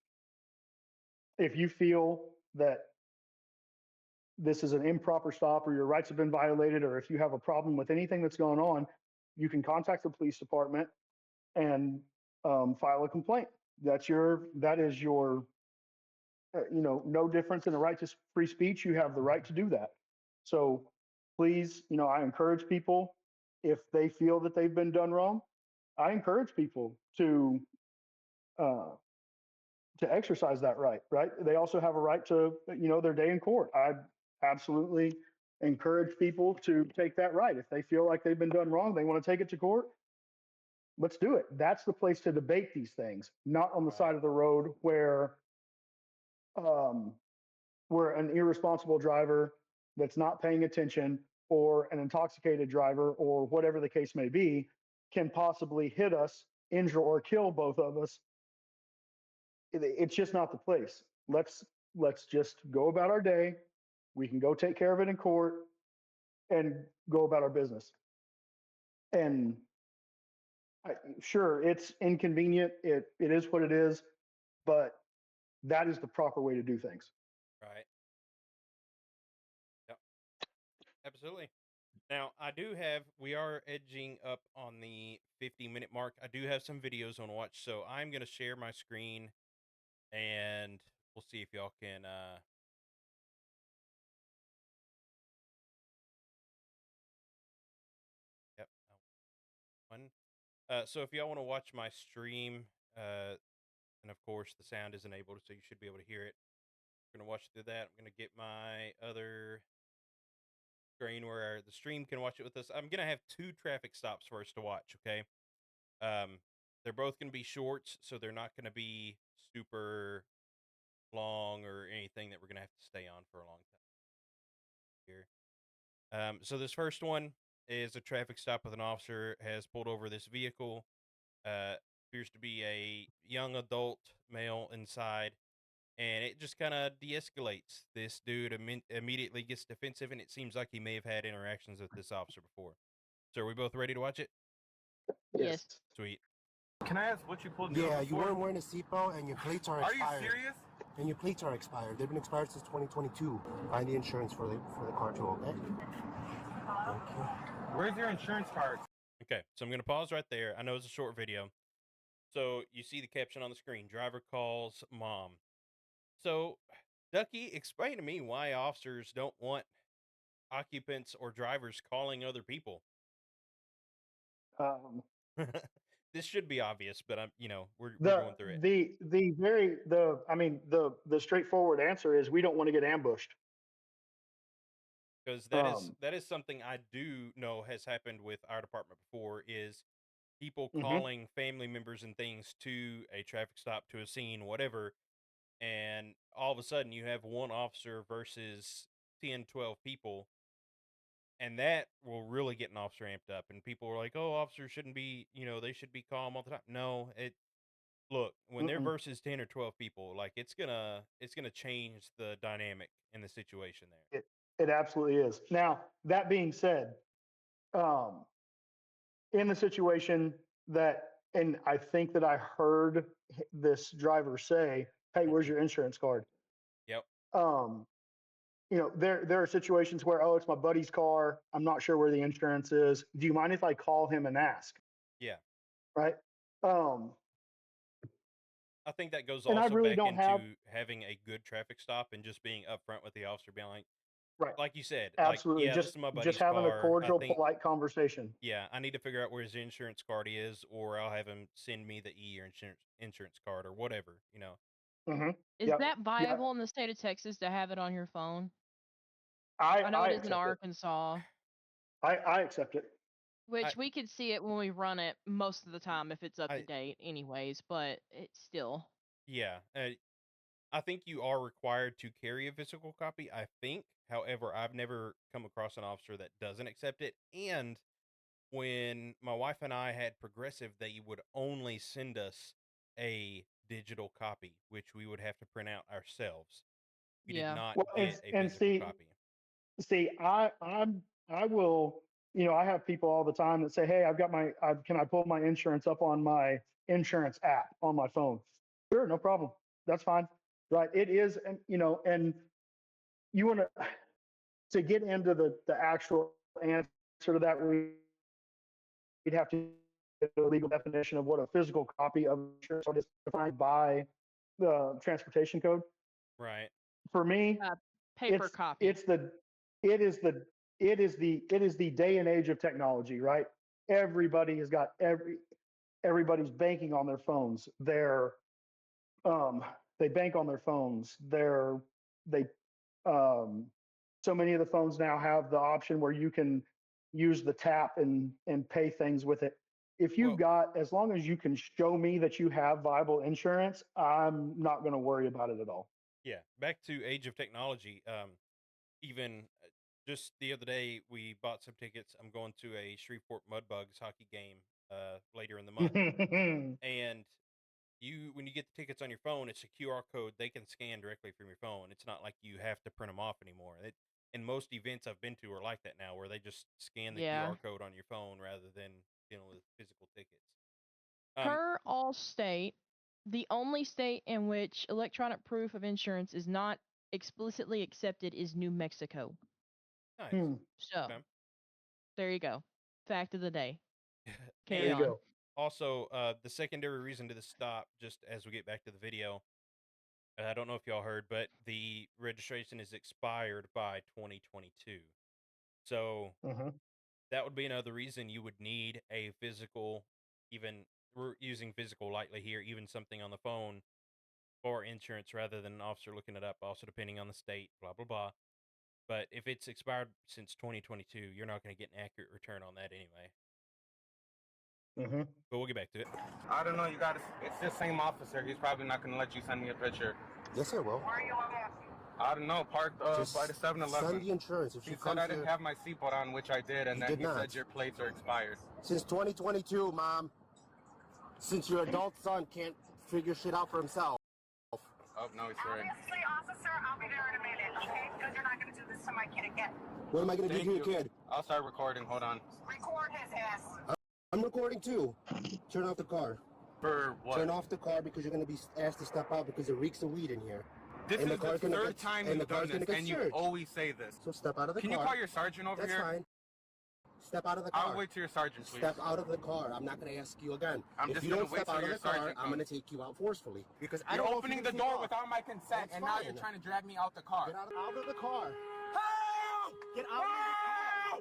If you feel that this is an improper stop or your rights have been violated, or if you have a problem with anything that's going on, you can contact the police department and file a complaint. That is your, no difference in the right to free speech. You have the right to do that. So please, I encourage people, if they feel that they've been done wrong, I encourage people uh, to exercise that right. Right. They also have a right to, their day in court. I absolutely encourage people to take that right. If they feel like they've been done wrong, they want to take it to court. Let's do it. That's the place to debate these things, not on the right, side of the road um, where an irresponsible driver that's not paying attention, or an intoxicated driver, or whatever the case may be, can possibly hit us, injure or kill both of us. It's just not the place. Let's just go about our day. We can go take care of it in court and go about our business. And sure, it's inconvenient. It is what it is, but that is the proper way to do things. right. Yep, absolutely. Now, we are edging up on the 50-minute mark. I do have some videos on watch, so I'm going to share my screen and we'll see if y'all can, yep, one. So if y'all want to watch my stream, and of course the sound is enabled, so you should be able to hear it. I'm going to watch through that. I'm going to get my other screen where the stream can watch it with us. I'm going to have two traffic stops for us to watch, okay? Um, they're both going to be shorts, so they're not going to be super long or anything that we're going to have to stay on for a long time here. So this first one is a traffic stop with an officer has pulled over this vehicle. Uh, appears to be a young adult male inside, and it just kind of de-escalates. This dude immediately gets defensive, and it seems like he may have had interactions with this officer before. So are we both ready to watch it? yes. Yes. Sweet. Can I ask what you pulled me Yeah, over you for? weren't wearing a seatbelt and your plates are Are you expired. serious? And your plates are expired. They've been expired since 2022. Find the insurance for the car too, okay? Thank you. Where's your insurance card? Okay, so I'm going to pause right there. I know it's a short video. So you see the caption on the screen: driver calls mom. So, Ducky, explain to me why officers don't want occupants or drivers calling other people. Um, This should be obvious, but we're the going through it the straightforward answer is we don't want to get ambushed. because Um, that is something I do know has happened with our department before. Is people mhm, calling family members and things to a traffic stop, to a scene, whatever, and all of a sudden you have one officer versus 10, 12 people, and that will really get an officer amped up. And people are like, "Oh, officers shouldn't be, they should be calm all the time." No, look, when they're mm-mm. versus 10 or 12 people, like it's gonna change the dynamic in the situation there. It absolutely is. Now that being said, um, in the situation that, and I think that I heard this driver say, "Hey, where's your insurance card?" Yep. Um, there are situations where, oh, it's my buddy's car. I'm not sure where the insurance is. Do you mind if I call him and ask? Yeah. Right. Um, I think that goes and I also really back don't have, into having a good traffic stop and just being upfront with the officer, being right. like you said, like, Absolutely. yeah, this is my Just buddy's having a car. I cordial, think, polite conversation. yeah, I need to figure out where his insurance card is, or I'll have him send me the or insurance card or whatever. Hmm. Is Yep. that Yep. viable in the state of Texas to have it on your phone? I I know I it is in accept it. Arkansas, I accept it. I which we could see it when we run it most of the time if it's up to I date, anyways, but it's still. yeah, I think you are required to carry a physical copy. I think, however, I've never come across an officer that doesn't accept it. And when my wife and I had Progressive, they would only send us a digital copy, which we would have to print out ourselves. We did Yeah. not Well, get a and physical see, copy. see, I will, I have people all the time that say, "Hey, can I pull my insurance up on my insurance app on my phone?" Sure, no problem. That's fine. Right. It is, and and you want to get into the actual answer to that, we'd have to get a legal definition of what a physical copy of insurance is defined by the transportation code. Right. For me, Uh, paper it's copy. it's the it is the it is the day and age of technology, right? Everybody has got everybody's banking on their phones. Um they bank on their phones. They um so many of the phones now have the option where you can use the tap and pay things with it. If you've Well, got, as long as you can show me that you have viable insurance, I'm not going to worry about it at all. yeah. Back to age of technology. Even just the other day, we bought some tickets. I'm going to a Shreveport Mudbugs hockey game later in the month, and when you get the tickets on your phone, it's a QR code they can scan directly from your phone. It's not like you have to print them off anymore. And most events I've been to are like that now, where they just scan the Yeah. QR code on your phone rather than dealing with physical tickets. Um, Per all state, the only state in which electronic proof of insurance is not explicitly accepted is New Mexico. nice. Hmm, So, Okay. there you go. Fact of the day. there Carry you And on. go. also, the secondary reason to the stop, just as we get back to the video, I don't know if y'all heard, but the registration is expired by 2022. So Hmm. that would be another reason you would need a physical, even we're using physical lightly here, even something on the phone for insurance rather than an officer looking it up, also depending on the state, blah, blah, blah. But if it's expired since 2022, you're not going to get an accurate return on that anyway. Hmm. But we'll get back to it. I don't know. You got to. It's the same officer. He's probably not going to let you send me a picture. Yes, I will. Where are you at? I don't know. Parked Just by the 7-Eleven. send the insurance. If He she said comes I didn't here, have my seatbelt on, which I did, and you then did he not. said your plates are expired. Since 2022, Mom. Since your adult son can't figure shit out for himself. Oh no, he's right. Obviously, officer, I'll be there in a minute, okay? Because you're not going to do this to my kid again. What am I going to do Thank to your you. kid? I'll start recording. Hold on. Record his ass. I'm recording too. Turn off the car. For what? Turn off the car because you're going to be asked to step out because it reeks of weed in here. This And is the car's the gonna third get- time and you've the car's done gonna this, get and you searched. always say this. So step out of the Can car. you call your sergeant over That's here? fine. Step out of the car. I'll wait till your sergeant, please. Step out of the car. I'm not going to ask you again. I'm if just you gonna don't wait step till out of your the car, sergeant I'm going to comes. take you out forcefully. Because I You're don't know if opening you the can door take off. without my consent, That's and now you're fine. trying to drag me out the car. Get out of the car. Help! Get out of the car.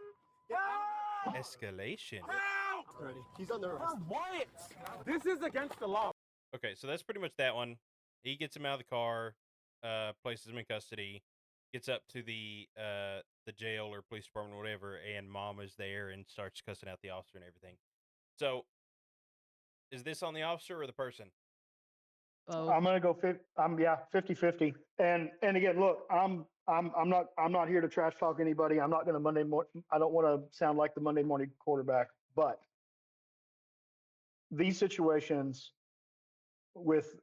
Get out of the car. Escalation. Help! already. He's under arrest. For what? This is against the law. Okay, so that's pretty much that one. He gets him out of the car, places him in custody, gets up to the jail or police department or whatever, and mom is there and starts cussing out the officer and everything. So, is this on the officer or the person? Both. I'm gonna go 50-50. And again, look, I'm not here to trash talk anybody. I'm not gonna I don't want to sound like the Monday morning quarterback, but these situations with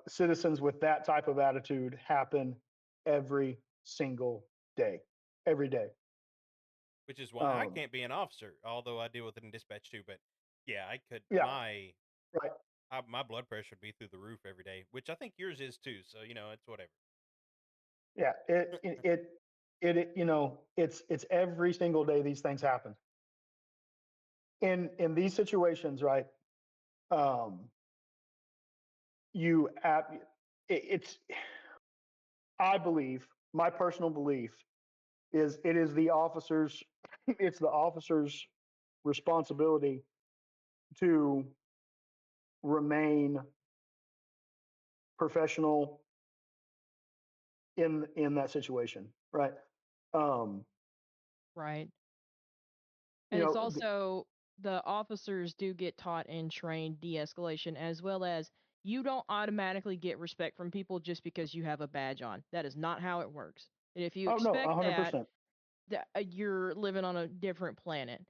citizens with that type of attitude happen every single day, every day. Which is why I Um, can't be an officer, although I deal with it in dispatch too. But yeah, I could. yeah, right. My blood pressure would be through the roof every day, which I think yours is too. So it's whatever. Yeah, it's every single day these things happen. In these situations, right? Um, you at it's I believe, my personal belief is it is the officers it's the officers' responsibility to remain professional in that situation, right? Um, Right. you And it's know, also the officers do get taught and trained de-escalation, as well as you don't automatically get respect from people just because you have a badge on. That is not how it works. And if you oh no, expect that, 100%, you're living on a different planet.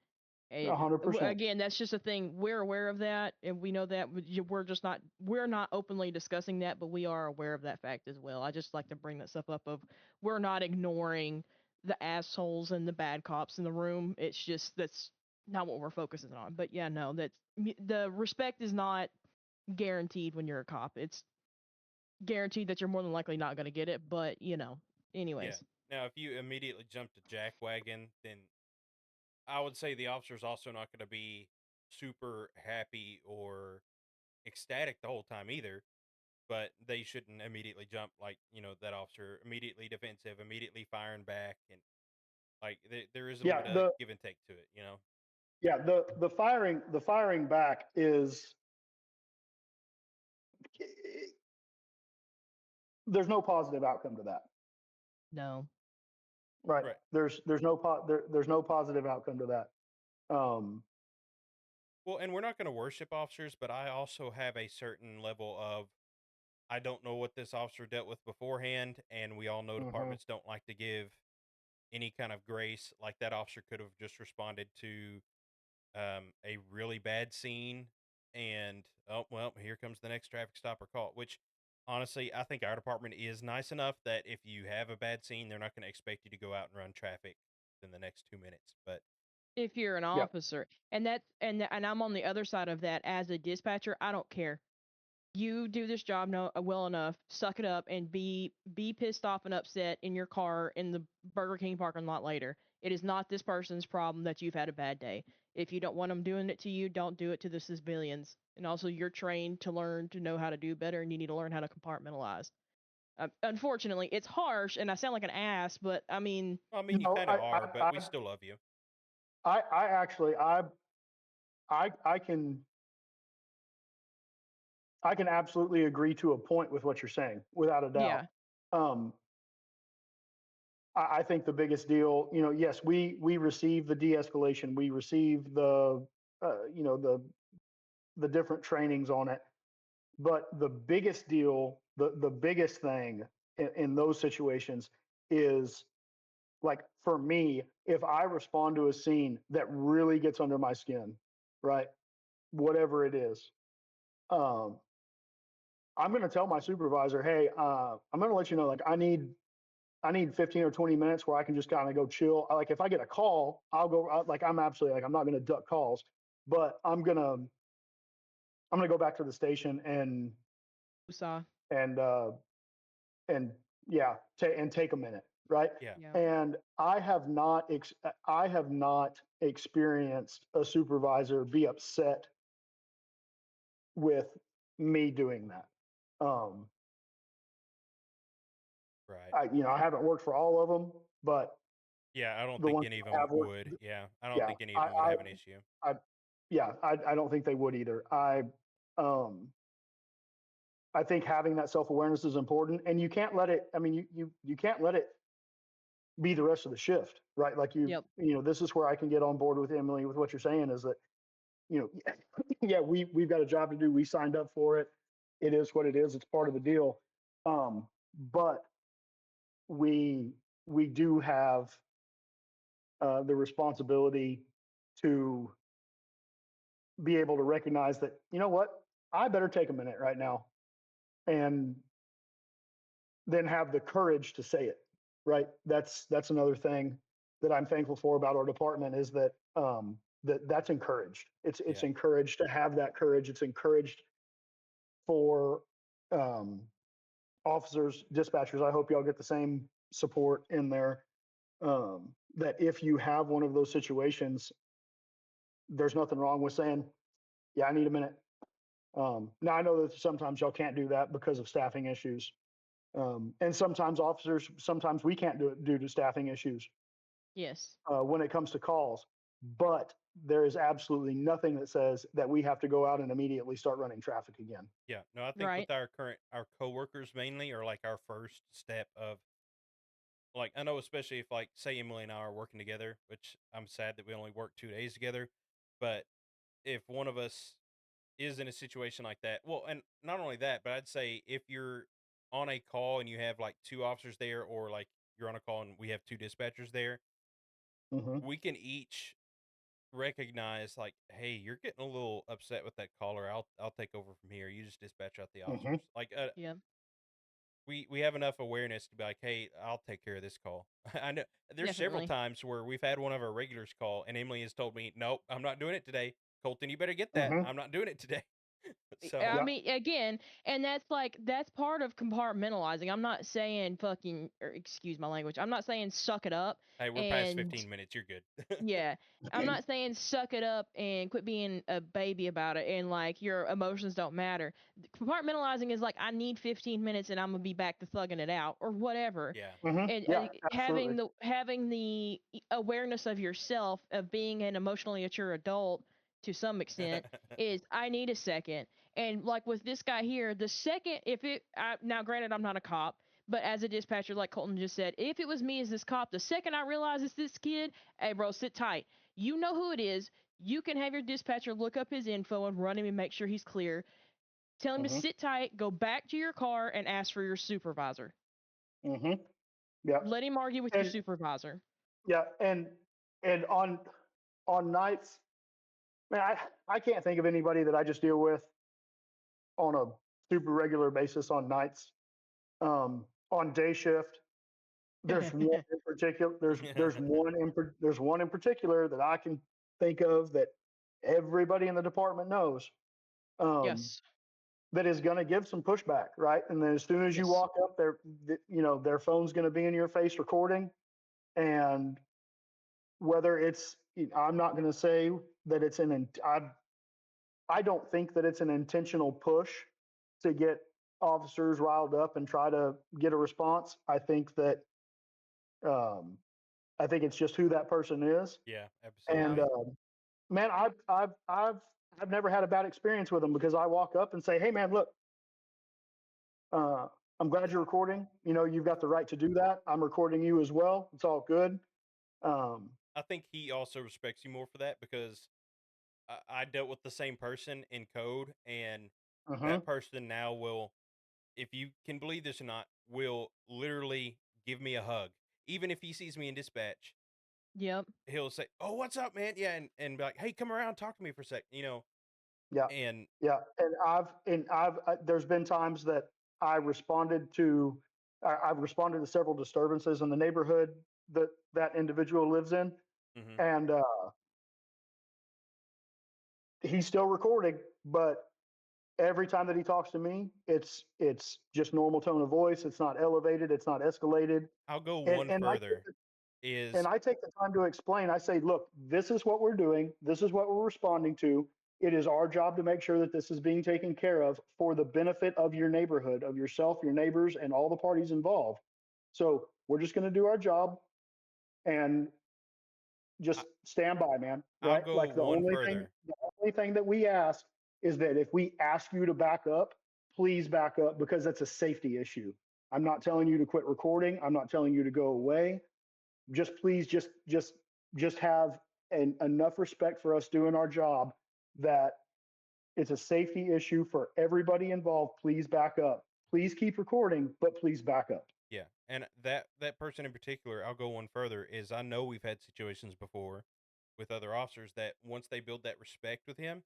And 100%. again, that's just a thing. We're aware of that, and we know that we're not openly discussing that, but we are aware of that fact as well. I just like to bring that stuff up of we're not ignoring the assholes and the bad cops in the room. It's just that's not what we're focusing on. But yeah, no, the respect is not guaranteed when you're a cop. It's guaranteed that you're more than likely not going to get it, but Yeah. anyways. Now, if you immediately jump to jackwagon, then I would say the officer's also not going to be super happy or ecstatic the whole time either. But they shouldn't immediately jump like that officer immediately defensive, immediately firing back, and like there is a little Yeah, bit of the give and take to it. yeah, the firing back is there's no positive outcome to that. No. Right. Right. There's no positive outcome to that. Um, Well, and we're not going to worship officers, but I also have a certain level of I don't know what this officer dealt with beforehand, and we all know mhm. departments don't like to give any kind of grace. Like that officer could have just responded to a really bad scene, and oh well, here comes the next traffic stop or call. Which honestly, I think our department is nice enough that if you have a bad scene, they're not going to expect you to go out and run traffic in the next 2 minutes. But If you're an Yeah. officer, and I'm on the other side of that as a dispatcher, I don't care. You do this job well enough, suck it up, and be pissed off and upset in your car in the Burger King parking lot later. It is not this person's problem that you've had a bad day. If you don't want them doing it to you, don't do it to the civilians. And also, you're trained to learn to know how to do better, and you need to learn how to compartmentalize. Unfortunately, it's harsh, and I sound like an ass, but I mean, well, I mean, you No, kind of are, but we still love you. I actually, I can absolutely agree to a point with what you're saying, without a doubt. yeah, Um, I think the biggest deal, yes, we receive the de-escalation, we receive the different trainings on it, but the biggest deal, the biggest thing in those situations is like for me, if I respond to a scene that really gets under my skin, right, whatever it is, um, I'm going to tell my supervisor, hey, I'm going to let you know, like I need 15 or 20 minutes where I can just kind of go chill. Like if I get a call, I'll go. Like I'm absolutely like I'm not going to duck calls, but I'm gonna go back to the station saw, and and yeah, and take a minute, right? Yeah. yeah. And I have not experienced a supervisor be upset with me doing that. Um, Right. I haven't worked for all of them, but Yeah, I don't the think ones any of I them have worked, would. Yeah, I don't yeah, think any of them would have an issue. yeah, I don't think they would either. Um, I think having that self awareness is important, and you can't let it. I mean, you can't let it be the rest of the shift, right? Like Yep. this is where I can get on board with Emily with what you're saying is that yeah, we've got a job to do. We signed up for it. It is what it is. It's part of the deal. But we we do have the responsibility to be able to recognize that what I better take a minute right now and then have the courage to say it. Right. That's another thing that I'm thankful for about our department is that that's encouraged. It's Yeah. encouraged to have that courage. It's encouraged for um, officers, dispatchers. I hope y'all get the same support in there. That if you have one of those situations, there's nothing wrong with saying, "Yeah, I need a minute." Now I know that sometimes y'all can't do that because of staffing issues, and sometimes officers, sometimes we can't do it due to staffing issues Yes. when it comes to calls. But there is absolutely nothing that says that we have to go out and immediately start running traffic again. Yeah. No, I think Right. with our coworkers mainly are like our first step of like I know especially if like say Emily and I are working together, which I'm sad that we only work 2 days together, but if one of us is in a situation like that, well, and not only that, but I'd say if you're on a call and you have like two officers there, or like you're on a call and we have two dispatchers there, Hmm. we can each recognize like, hey, you're getting a little upset with that caller. I'll take over from here. You just dispatch out the Hmm. officers. Like Yep. we have enough awareness to be like, hey, I'll take care of this call. I know there's several Definitely. times where we've had one of our regulars call and Emily has told me, nope, I'm not doing it today. Colton, you better get that. Hmm. I'm not doing it today. I So Yeah. mean, again, and that's part of compartmentalizing. I'm not saying fucking, or excuse my language. I'm not saying suck it up hey, we're past and 15 minutes. You're good. yeah, I'm not saying suck it up and quit being a baby about it and like your emotions don't matter. Compartmentalizing is like I need 15 minutes and I'm gonna be back to thugging it out or whatever. Yeah. Hmm. And Yeah, absolutely. having the awareness of yourself of being an emotionally mature adult to some extent is I need a second. And like with this guy here, the second if it now granted I'm not a cop, but as a dispatcher, like Colton just said, if it was me as this cop, the second I realize it's this kid, hey, bro, sit tight. You know who it is. You can have your dispatcher look up his info and run him and make sure he's clear. Tell him to Hmm. sit tight, go back to your car, and ask for your supervisor. Hmm. Yeah. Let him argue with your And supervisor. yeah, and on nights, man, I can't think of anybody that I just deal with on a super regular basis on nights. On day shift, there's one in particular. There's one in particular that I can think of that everybody in the department knows. Um, Yes. that is going to give some pushback, right? And then as soon as you Yes. walk up, their phone's going to be in your face recording, and whether it's, I'm not going to say that it's I don't think that it's an intentional push to get officers riled up and try to get a response. Um, I think it's just who that person is. Yeah, And absolutely. man, I've never had a bad experience with them because I walk up and say, "Hey, man, look, uh, I'm glad you're recording. You've got the right to do that. I'm recording you as well. It's all good." Um, I think he also respects you more for that because I dealt with the same person in code, and uh-huh, that person now will, if you can believe this or not, will literally give me a hug. Even if he sees me in dispatch, Yep. he'll say, "Oh, what's up, man?" Yeah, and be like, "Hey, come around, talk to me for a sec." yeah, And yeah. There's been times that I responded to, I've responded to several disturbances in the neighborhood that individual lives in, mhm, and he's still recording, but every time that he talks to me, it's just normal tone of voice. It's not elevated. It's not escalated. I'll go And one and I take further. Is I take the time to explain. I say, look, this is what we're doing. This is what we're responding to. It is our job to make sure that this is being taken care of for the benefit of your neighborhood, of yourself, your neighbors, and all the parties involved. So we're just going to do our job and I, just stand by, man. I'll Right? go Like one further. the only thing that we ask is that if we ask you to back up, please back up because that's a safety issue. I'm not telling you to quit recording. I'm not telling you to go away. Just please, just have enough respect for us doing our job that it's a safety issue for everybody involved. Please back up. Please keep recording, but please back up. Yeah, and that person in particular, I'll go one further. Is I know we've had situations before with other officers that once they build that respect with him,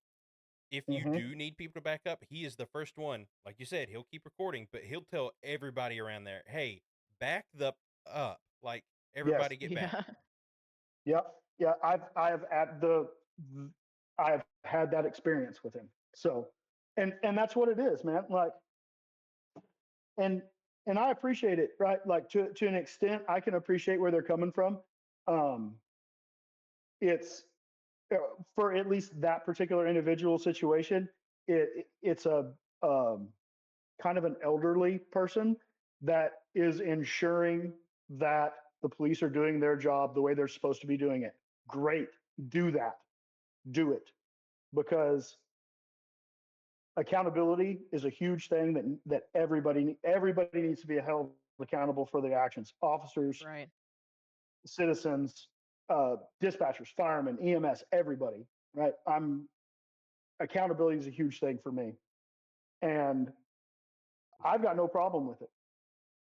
if you Mm-hmm. do need people to back up, he is the first one. Like you said, he'll keep recording, but he'll tell everybody around there, "Hey, back the up! Like Yes. everybody get back." Yeah. Yep. Yeah. I've had that experience with him. So, and that's what it is, man. Like, and and I appreciate it, right? Like to an extent, I can appreciate where they're coming from. Um, it's for at least that particular individual situation. It's a um, kind of an elderly person that is ensuring that the police are doing their job the way they're supposed to be doing it. Great, do that, do it, because accountability is a huge thing that everybody needs to be held accountable for their actions. Officers, Right. citizens, dispatchers, firemen, EMS, everybody. Right? Accountability is a huge thing for me, and I've got no problem with it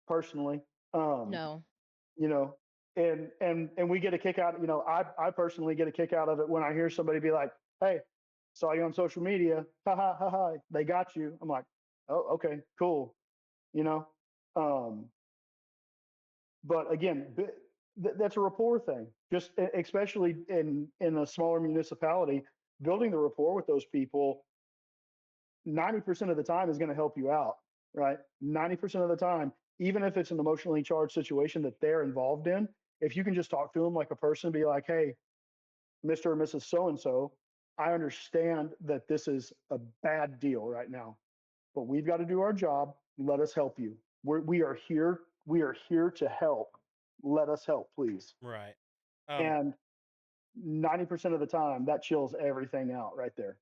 personally. Um, No. you know, and we get a kick out. I personally get a kick out of it when I hear somebody be like, "Hey, saw you on social media, ha ha ha ha, they got you." I'm like, "Oh, okay, cool," you know. Um, but again, that's a rapport thing. Just especially in a smaller municipality, building the rapport with those people 90% of the time is going to help you out, right? 90% of the time, even if it's an emotionally charged situation that they're involved in, if you can just talk to them like a person, be like, "Hey, Mr. or Mrs. So and so, I understand that this is a bad deal right now, but we've got to do our job. Let us help you. We are here. We are here to help. Let us help, please." Right. Um, And 90% of the time, that chills everything out right there.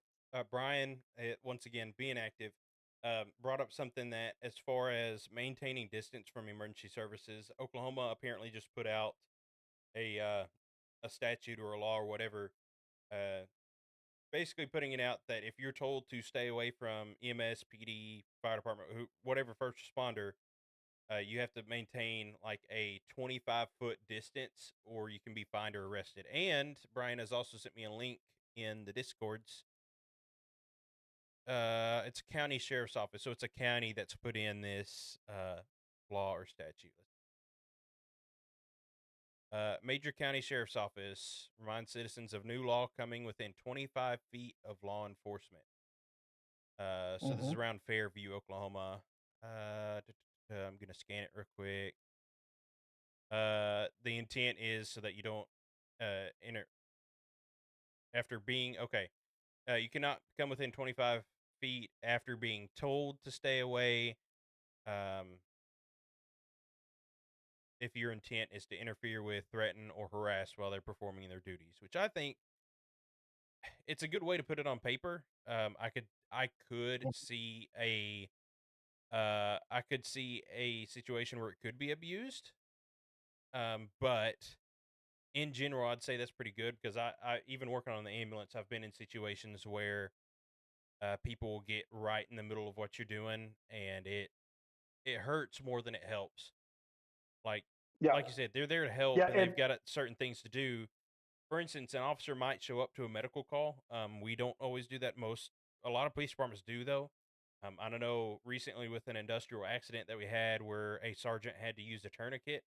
Brian, once again, being active, brought up something that, as far as maintaining distance from emergency services, Oklahoma apparently just put out a statute or a law or whatever, uh, basically putting it out that if you're told to stay away from EMS, PD, fire department, whatever first responder, you have to maintain like a 25-foot distance, or you can be fined or arrested. And Brian has also sent me a link in the discords. It's a county sheriff's office, so it's a county that's put in this law or statute. Major County Sheriff's Office reminds citizens of new law coming within 25 feet of law enforcement. So this is Mm-hmm. around Fairview, Oklahoma. I'm gonna scan it real quick. The intent is so that you don't enter after being okay. You cannot come within 25 feet after being told to stay away. Um, if your intent is to interfere with, threaten, or harass while they're performing their duties, which I think it's a good way to put it on paper. I could see a situation where it could be abused. But in general, I'd say that's pretty good because I even working on the ambulance, I've been in situations where people will get right in the middle of what you're doing, and it hurts more than it helps. Like Yeah. like you said, they're there to help, Yeah. and they've got certain things to do. For instance, an officer might show up to a medical call. We don't always do that. A lot of police departments do though. I don't know. Recently, with an industrial accident that we had, where a sergeant had to use a tourniquet,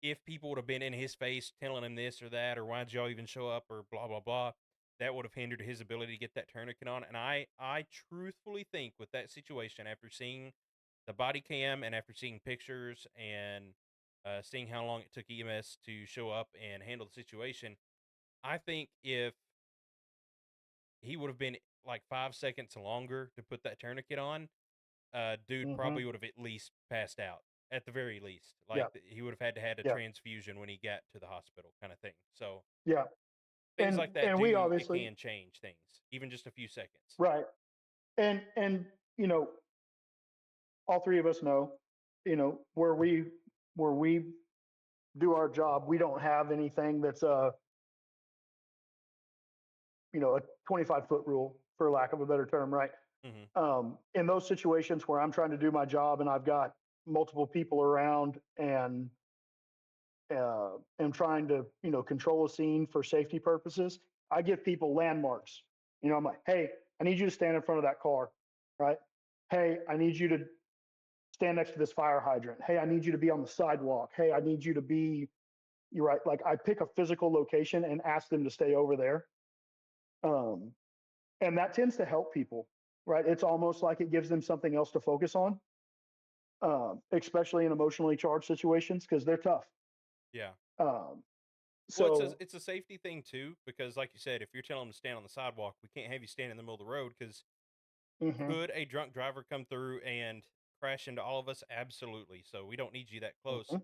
if people would have been in his face telling him this or that, or why'd y'all even show up, or blah blah blah, that would have hindered his ability to get that tourniquet on. And I truthfully think with that situation, after seeing the body cam and after seeing pictures and seeing how long it took EMS to show up and handle the situation, I think if he would have been like 5 seconds longer to put that tourniquet on, dude Mm-hmm. probably would have at least passed out at the very least. Yeah. Like he would have had to had a Yeah. transfusion when he got to the hospital, kind of thing. So Yeah. Things like that and we do it obviously can change things, even just a few seconds. right. And all three of us know, where we do our job, we don't have anything that's a 25-foot rule, for lack of a better term, right? Hmm. In those situations where I'm trying to do my job and I've got multiple people around and am trying to, control a scene for safety purposes, I give people landmarks. I'm like, hey, I need you to stand in front of that car, right? Hey, I need you to stand next to this fire hydrant. Hey, I need you to be on the sidewalk. Hey, I need you to be, you're right. Like I pick a physical location and ask them to stay over there. Um, and that tends to help people, right? It's almost like it gives them something else to focus on, especially in emotionally charged situations because they're tough. Yeah. Um, Well, so, it's a safety thing too, because like you said, if you're telling them to stand on the sidewalk, we can't have you stand in the middle of the road because mhm, could a drunk driver come through and crash into all of us? Absolutely. So we don't need you that close. mhm,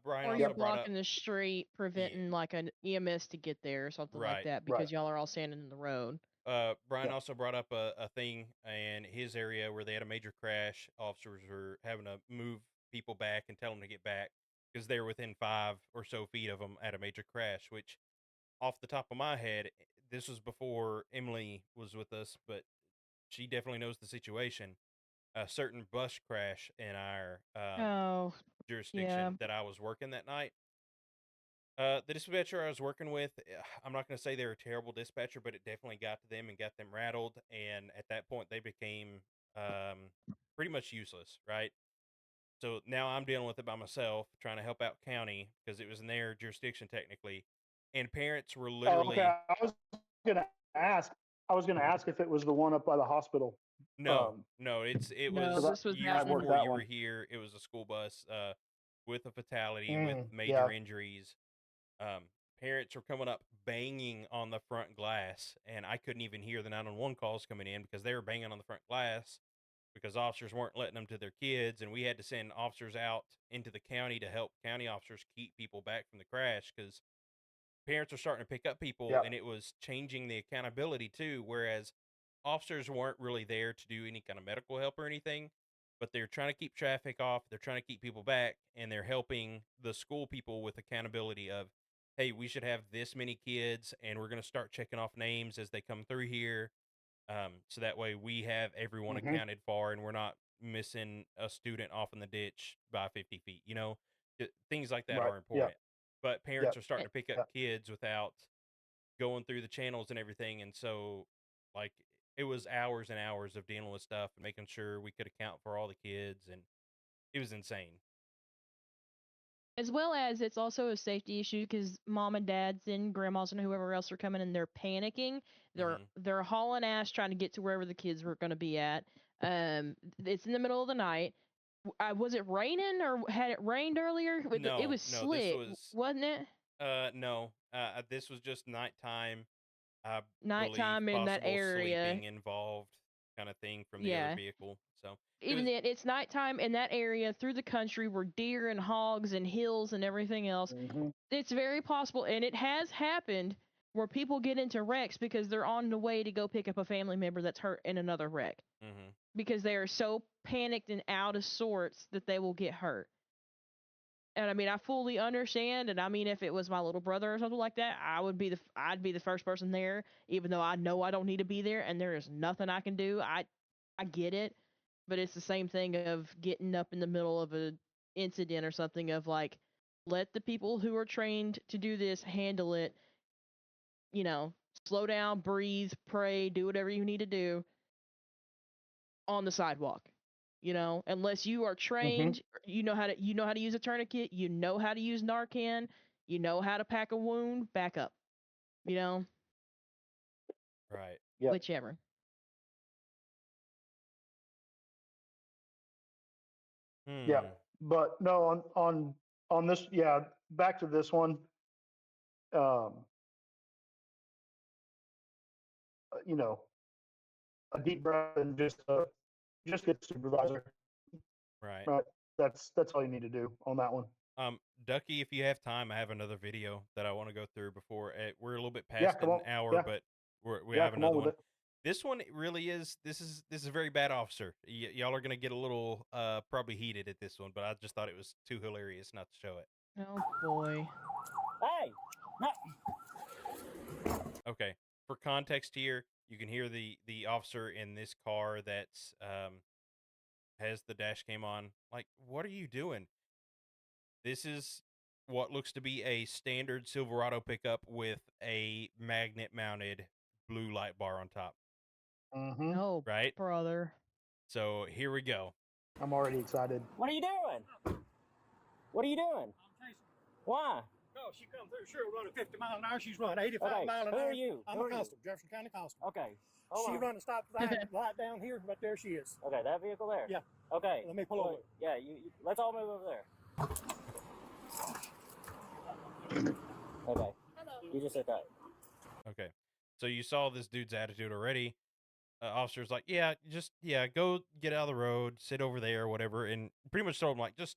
Brian Or you're also yep, brought up, blocking the street, yeah, preventing like an EMS to get there or something like right. that right, because y'all are all standing in the road. Brian yep, also brought up a thing in his area where they had a major crash. Officers were having to move people back and tell them to get back because they were within 5 or so feet of them at a major crash. Which, off the top of my head, this was before Emily was with us, but she definitely knows the situation. A certain bus crash in our Oh, yeah. jurisdiction that I was working that night. The dispatcher I was working with, I'm not going to say they're a terrible dispatcher, but it definitely got to them and got them rattled. And at that point, they became pretty much useless, right? So now I'm dealing with it by myself, trying to help out county because it was in their jurisdiction technically. And parents were Oh, okay. literally, Gonna ask. I was gonna ask if it was the one up by the hospital. no, Um, no, it No, 'Cause was this was years I out worked in before that you were one. here. It was a school bus with a fatality with major Yeah. injuries. Um, Parents were coming up banging on the front glass, and I couldn't even hear the 911 calls coming in because they were banging on the front glass because officers weren't letting them to their kids, and we had to send officers out into the county to help county officers keep people back from the crash because parents were starting to pick up people, Yeah. and it was changing the accountability too. Whereas officers weren't really there to do any kind of medical help or anything, but they're trying to keep traffic off, they're trying to keep people back, and they're helping the school people with accountability of, hey, we should have this many kids, and we're going to start checking off names as they come through here, so that way we have everyone Hmm. accounted for, and we're not missing a student off in the ditch by 50 feet. Things like that Right. are Yeah. important. But Yeah. parents are starting it. to pick up Yeah. kids without going through the channels and everything, and so like it was hours and hours of dealing with stuff and making sure we could account for all the kids, and it was insane. As well as it's also a safety issue because mom and dads and grandmas and whoever else are coming and they're panicking. Hmm. They're hauling ass trying to get to wherever the kids were going to be at. It's in the middle of the night. Was it raining or had it rained earlier? It No, was no, this slick, was wasn't it? no, this was just nighttime. I believe Nighttime in that possible area. sleeping involved, kind of thing from the other Yeah. vehicle. So it Even was. then, it's nighttime in that area through the country where deer and hogs and hills and everything else. Hmm. It's very possible, and it has happened where people get into wrecks because they're on the way to go pick up a family member that's hurt in another wreck Hmm. because they are so panicked and out of sorts that they will get hurt. And I mean, I fully understand. And I mean, if it was my little brother or something like that, I'd be the first person there, even though I know I don't need to be there, and there is nothing I can do. I get it, but it's the same thing of getting up in the middle of a incident or something of like, let the people who are trained to do this handle it. You know, slow down, breathe, pray, do whatever you need to do on the sidewalk. Unless you are Hmm. trained, you know how to use a tourniquet, you know how to use Narcan, you know how to pack a wound, back up. You know, Right. Yep. whichever. Yeah. Hmm. But no, on this, yeah. Back to this one. Um, you know, a deep breath and just get supervisor. Right. Right. That's all you need to do on that one. Ducky, if you have time, I have another video that I want to go through before we're a little bit Yeah, past come an on. hour, Yeah, but we yeah, have come on another with one. it. This one really is. This is a very bad officer. Y'all are gonna get a little probably heated at this one, but I just thought it was too hilarious not to show it. Oh boy. Hey, Okay, for context here, you can hear the officer in this car that's has the dash cam on. Like, what are you doing? This is what looks to be a standard Silverado pickup with a magnet mounted blue light bar on top, Mm-hmm. Oh, right? brother. So here we go. I'm already excited. what are you doing? What are you doing? Why? No, she come through. Sure, running 50 miles an hour. She's running 85 Okay, miles an who hour. are you? I'm Who a are you? constable, Jefferson County constable. Okay. She Hold on. running stop light down here, but there she is. Okay, that vehicle there? Yeah. Okay. Let me pull over. Yeah, let's all move over there. Okay. Hello. You just said that. Okay. So you saw this dude's attitude already. Officer's like, yeah, go get out of the road, sit over there, whatever, and pretty much told him like, just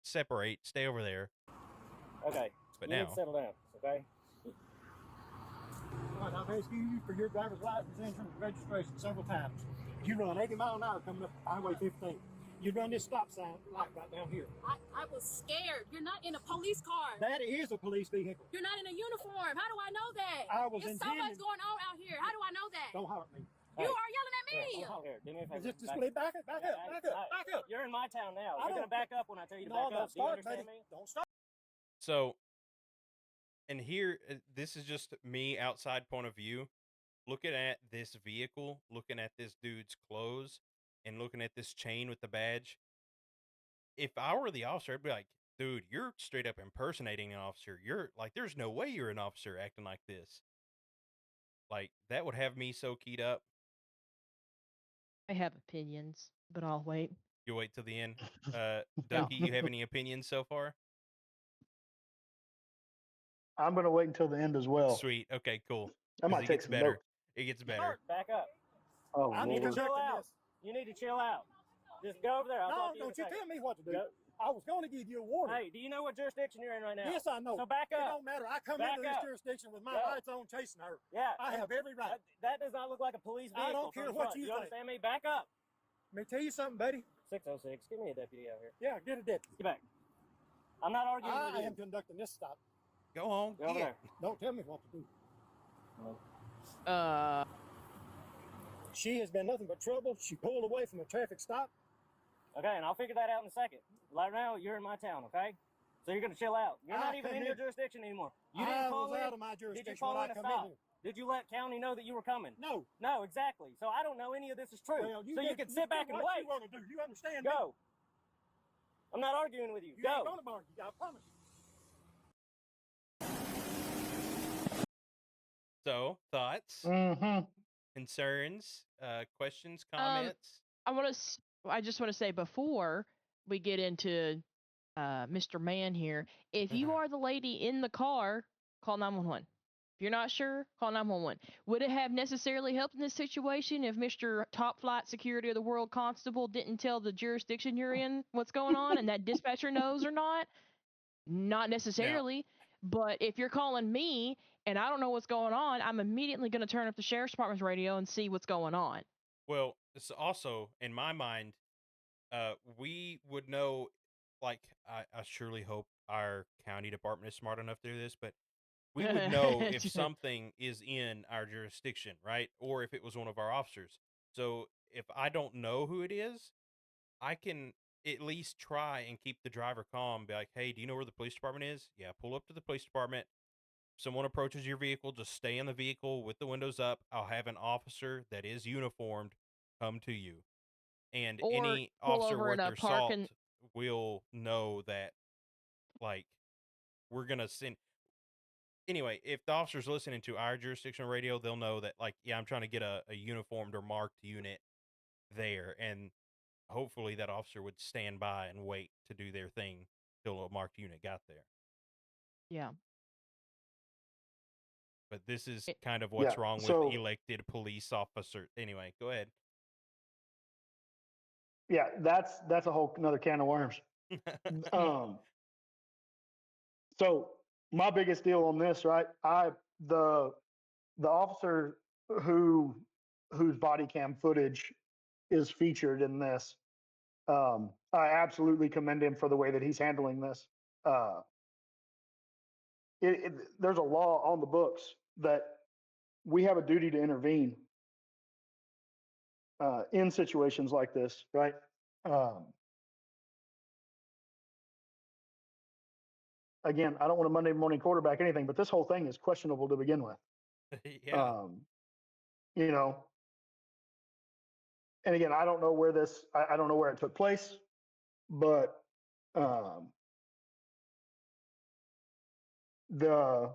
separate, stay over there. Okay. But you need now, to settle down, okay? All right, I've asked you for your driver's license, insurance, and registration several times. You run 80 miles an hour coming up Highway 15. You run this stop sign light right down here. I was scared. You're not in a police car. That is a police vehicle. You're not in a uniform. How do I know that? I was There's so intending. much going on out here. How do I know that? Don't holler at me. You are yelling at me. Here, do me a favor. Just leave back up, back up. You're in my town now. I You're going to don't- back up when I tell you to No, back don't up. Do you start, understand buddy. me? Don't start. so, and here, this is just me outside point of view, looking at this vehicle, looking at this dude's clothes, and looking at this chain with the badge. If I were the officer, I'd be like, dude, you're straight up impersonating an officer. You're like, there's no way you're an officer acting like this. Like, that would have me so keyed up. I have opinions, but I'll wait. You wait till the end. Ducky, you have any opinions so far? I'm going to wait until the end as well. Sweet. Okay, cool. I 'Cause might it take gets some better. notes. It gets better. Back up. Oh, I need to Lord. check Chill on out. this. You need to chill out. Just go over there. I'll No, talk to you in don't a you second. tell me what to do. Go. I was going to give you a warning. Hey, do you know what jurisdiction you're in right now? Yes, I know. So back It up. don't matter. I come Back into this up. jurisdiction with my Go. lights on chasing her. Yeah. I have every right. That does not look like a police vehicle. I don't care from what front. you You think. understand me? Back up. Let me tell you something, buddy. 606. Give me a deputy out here. Yeah, get a deputy. Get back. I'm not arguing with I you. am conducting this stop. Go on. Go over get. there. Don't tell me what to do. Uh, She has been nothing but trouble. She pulled away from a traffic stop. Okay, and I'll figure that out in a second. Right now, you're in my town, okay? So you're going to chill out. You're not even in your jurisdiction anymore. You didn't I call was in. out of my Did you jurisdiction call when in I a come stop? in here. Did you let county know that you were coming? No. No, exactly. So I don't know any of this is true. Well, So you can sit back and what wait. you want to do. You understand me? Go. I'm not arguing with you. You ain't Go. going to argue. I promise you. So, thoughts, Mm-hmm. concerns, questions, comments? I just want to say before we get into Mr. Man here, if you are the lady in the car, call 911. If you're not sure, call 911. Would it have necessarily helped in this situation if Mr. Top Flight Security of the World Constable didn't tell the jurisdiction you're in what's going on and that dispatcher knows or not? Not necessarily. But if you're calling me and I don't know what's going on, I'm immediately going to turn up the sheriff's department's radio and see what's going on. Well, it's also, in my mind, we would know, like, I surely hope our county department is smart enough to do this, but we would know if something is in our jurisdiction, right? Or if it was one of our officers. So if I don't know who it is, I can at least try and keep the driver calm. Be like, hey, do you know where the police department is? Yeah, pull up to the police department. Someone approaches your vehicle, just stay in the vehicle with the windows up. I'll have an officer that is uniformed come to you. And Or any pull officer over worth in a their salt parking- will know that, like, we're going to send. Anyway, if the officer's listening to our jurisdictional radio, they'll know that, like, yeah, I'm trying to get a uniformed or marked unit there. And hopefully that officer would stand by and wait to do their thing till a marked unit got there. Yeah. But this is kind of what's wrong with elected police officers. Anyway, go ahead. Yeah, that's a whole another can of worms. So my biggest deal on this, right? The the officer who whose body cam footage is featured in this. I absolutely commend him for the way that he's handling this. Uh, there's a law on the books that we have a duty to intervene in situations like this, right? Um, Again, I don't want to Monday morning quarterback anything, but this whole thing is questionable to begin with. Yeah. You know, and again, I don't know where this, I don't know where it took place, but um, the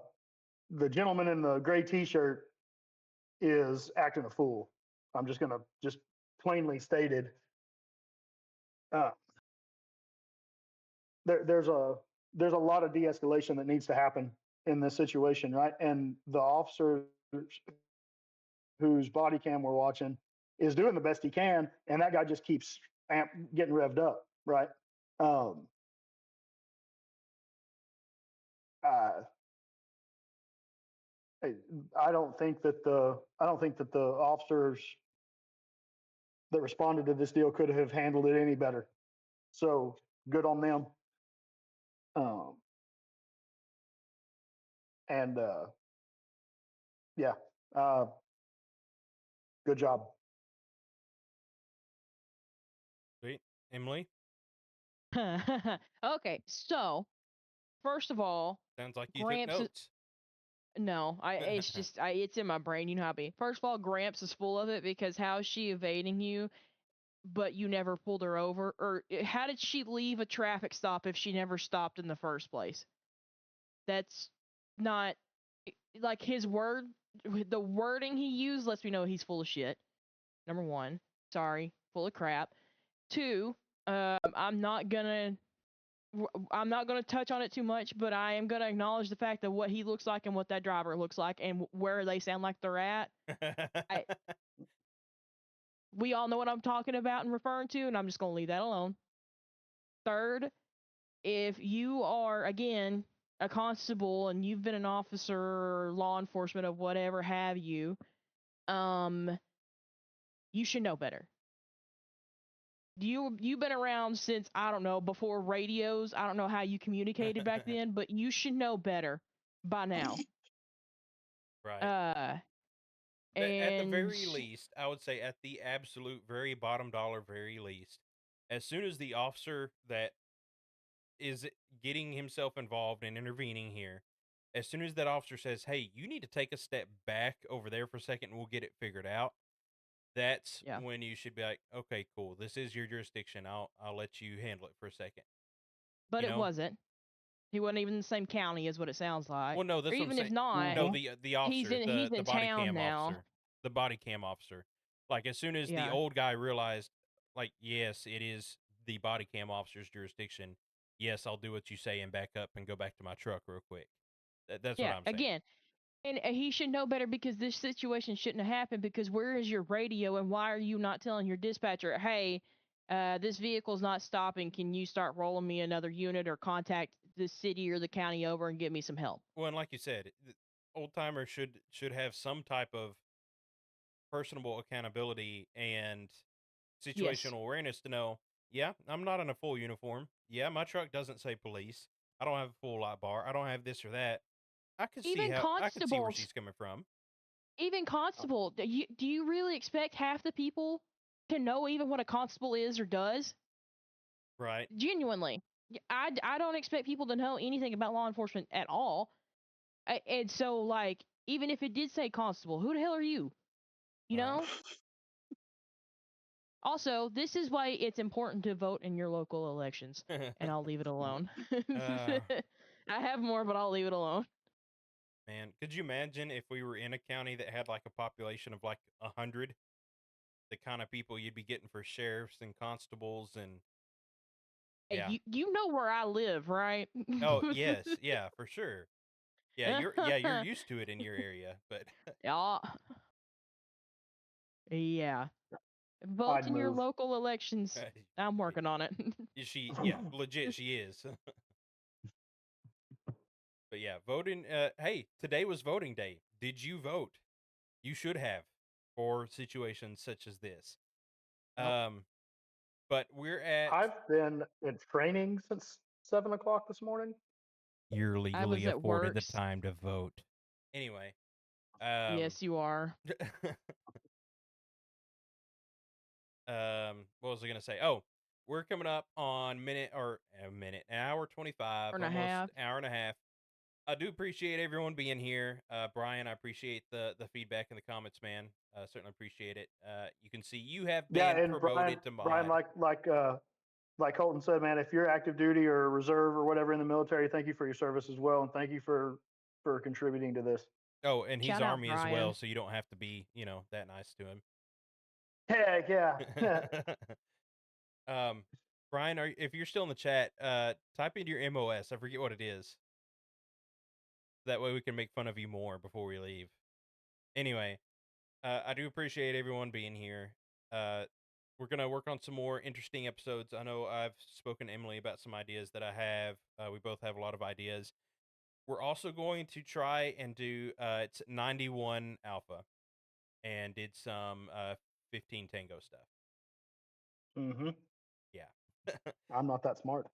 the gentleman in the gray T-shirt is acting a fool. I'm just gonna just plainly stated. Uh, there's a lot of de-escalation that needs to happen in this situation, right? And the officer whose body cam we're watching is doing the best he can, and that guy just keeps getting revved up, right? Um, uh, I don't think that the officers that responded to this deal could have handled it any better. So good on them. Um, and yeah, uh, good job. Sweet. Emily, Okay, so first of all, sounds like you took Gramps. notes. No, it's just it's in my brain. You know how it be. First of all, Gramps is full of it because how is she evading you, but you never pulled her over? Or how did she leave a traffic stop if she never stopped in the first place? That's not like his word. The wording he used lets me know he's full of shit. Number one, sorry, full of crap. Two, I'm not gonna I'm not going to touch on it too much, but I am going to acknowledge the fact that what he looks like and what that driver looks like and where they sound like they're at. I, we all know what I'm talking about and referring to, and I'm just going to leave that alone. Third, if you are, again, a constable and you've been an officer or law enforcement of whatever have you, you should know better. You've been around since I don't know before radios. I don't know how you communicated back then, but you should know better by now. Right. Uh, At the and very least, I would say at the absolute very bottom dollar, very least, as soon as the officer that is getting himself involved and intervening here, as soon as that officer says, "Hey, you need to take a step back over there for a second, and we'll get it figured out," that's yeah, when you should be like, "Okay, cool. This is your jurisdiction. I'll let you handle it for a second." but You it know? wasn't. He wasn't even in the same county as what it sounds like. Well, no, Or that's what I'm even if saying. not, No, Mm-hmm. the officer, he's the in body town cam now. officer, the body cam officer. Like as soon as the Yeah. old guy realized, like, yes, it is the body cam officer's jurisdiction. Yes, I'll do what you say and back up and go back to my truck real quick. That's what Yeah. I'm saying. Again, and he should know better because this situation shouldn't have happened because where is your radio and why are you not telling your dispatcher, "Hey, this vehicle's not stopping. Can you start rolling me another unit or contact the city or the county over and get me some help?" Well, and like you said, old timers should have some type of personable accountability and Yes. situational awareness to know, yeah, I'm not in a full uniform. Yeah, my truck doesn't say police. I don't have a full light bar. I don't have this or that. Even I could see where constables she's coming from. even constable, do you really expect half the people to know even what a constable is or does? Right. Genuinely. I don't expect people to know anything about law enforcement at all. And so, like, even if it did say constable, who the hell are you? You Right. know? Also, this is why it's important to vote in your local elections. And I'll leave it alone. uh, I have more, but I'll leave it alone. man, could you imagine if we were in a county that had like a population of like 100? The kind of people you'd be getting for sheriffs and constables and Hey, yeah. you know where I live, right? Oh yes, yeah, for sure. You're used to it in your area, but Yeah. Yeah. Vote I'd in your move. local elections. I'm working on it. she, yeah, legit, she is. But yeah, voting. Hey, today was voting day. Did you vote? You should have for situations such as this. Yep. But we're at. I've been in training since 7 o'clock this morning. You're I legally was at afforded the works. time to vote. Anyway. Yes, you are. What was I gonna say? Oh, we're coming up on an hour 25, Hour and a almost half. hour and a half. I do appreciate everyone being here. Brian, I appreciate the feedback in the comments, man. Certainly appreciate it. You can see you have Yeah, been and promoted to Brian, mod. like Colton said, man, if you're active duty or reserve or whatever in the military, thank you for your service as well, and thank you for contributing to this. Oh, and he's Shout out Army as well, Brian. so you don't have to be, that nice to him. Heck yeah. Brian, if you're still in the chat, type into your MOS. I forget what it is. That way we can make fun of you more before we leave. Anyway, I do appreciate everyone being here. We're gonna work on some more interesting episodes. I know I've spoken to Emily about some ideas that I have. We both have a lot of ideas. We're also going to try and do it's 91 Alpha and did some 15 Tango stuff. Mm-hmm. Yeah. I'm not that smart.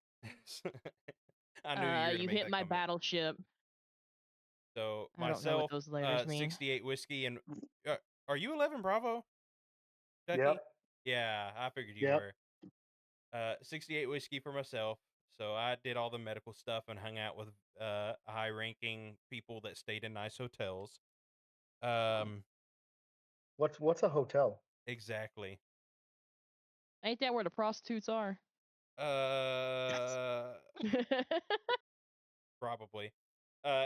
I knew you were gonna You make hit that my comment. battleship. So I don't know what myself, those letters mean. 68 whiskey, and are you 11 Bravo, Yep. Ducky? Yeah, I figured you Yep. were. 68 whiskey for myself. So I did all the medical stuff and hung out with high-ranking people that stayed in nice hotels. What's a hotel? Exactly. Ain't that where the prostitutes are? Probably.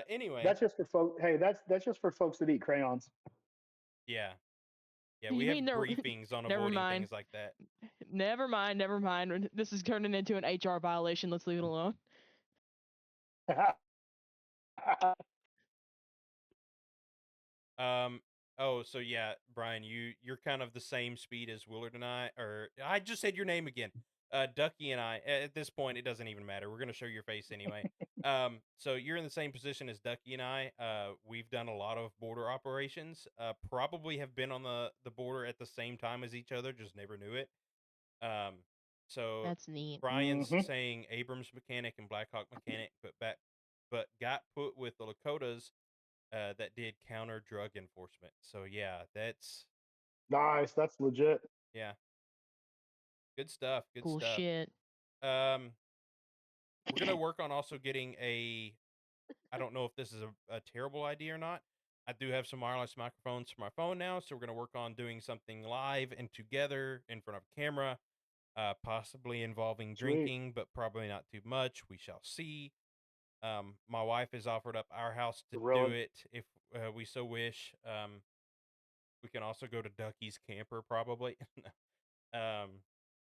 Anyway, That's just for folks. Hey, that's just for folks that eat crayons. yeah. Yeah, You we have mean they're briefings on never avoiding mind. things like that. Never mind, never mind. This is turning into an HR violation. Let's leave it alone. Oh, so yeah, Brian, you're kind of the same speed as Willard and I, or I just said your name again. Ducky and I, at this point, it doesn't even matter. We're gonna show your face anyway. So you're in the same position as Ducky and I. We've done a lot of border operations. Probably have been on the border at the same time as each other, just never knew it. Um, so That's neat. Brian's Mhm. saying Abrams mechanic and Blackhawk mechanic, but got put with the Lakotas that did counter drug enforcement. So yeah, that's Nice. That's legit. yeah, good stuff. Good Cool stuff. shit. We're gonna work on also getting a. I don't know if this is a terrible idea or not. I do have some wireless microphones for my phone now, so we're gonna work on doing something live and together in front of a camera, possibly involving Sweet. drinking, but probably not too much. We shall see. My wife has offered up our house to do Really. it if we so wish. We can also go to Ducky's camper probably. um,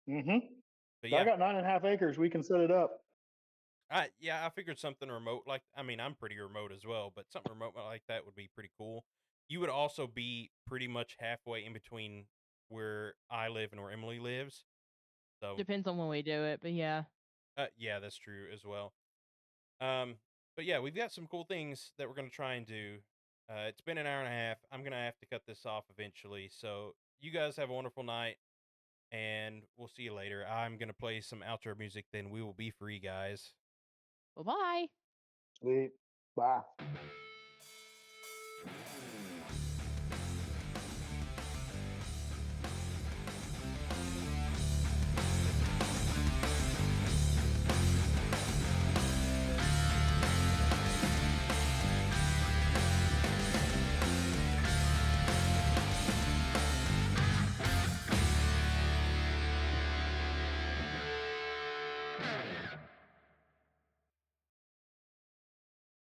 Mm-hmm. but I yeah, got 9.5 acres. We can set it up. I figured something remote like I mean I'm pretty remote as well, but something remote like that would be pretty cool. You would also be pretty much halfway in between where I live and where Emily lives. So Depends on when we do it, but yeah. yeah, that's true as well. Um, but yeah, we've got some cool things that we're gonna try and do. It's been an hour and a half. I'm gonna have to cut this off eventually. So you guys have a wonderful night, and we'll see you later. I'm gonna play some outro music. Then we will be free, guys. Bye bye. Sweet. Bye.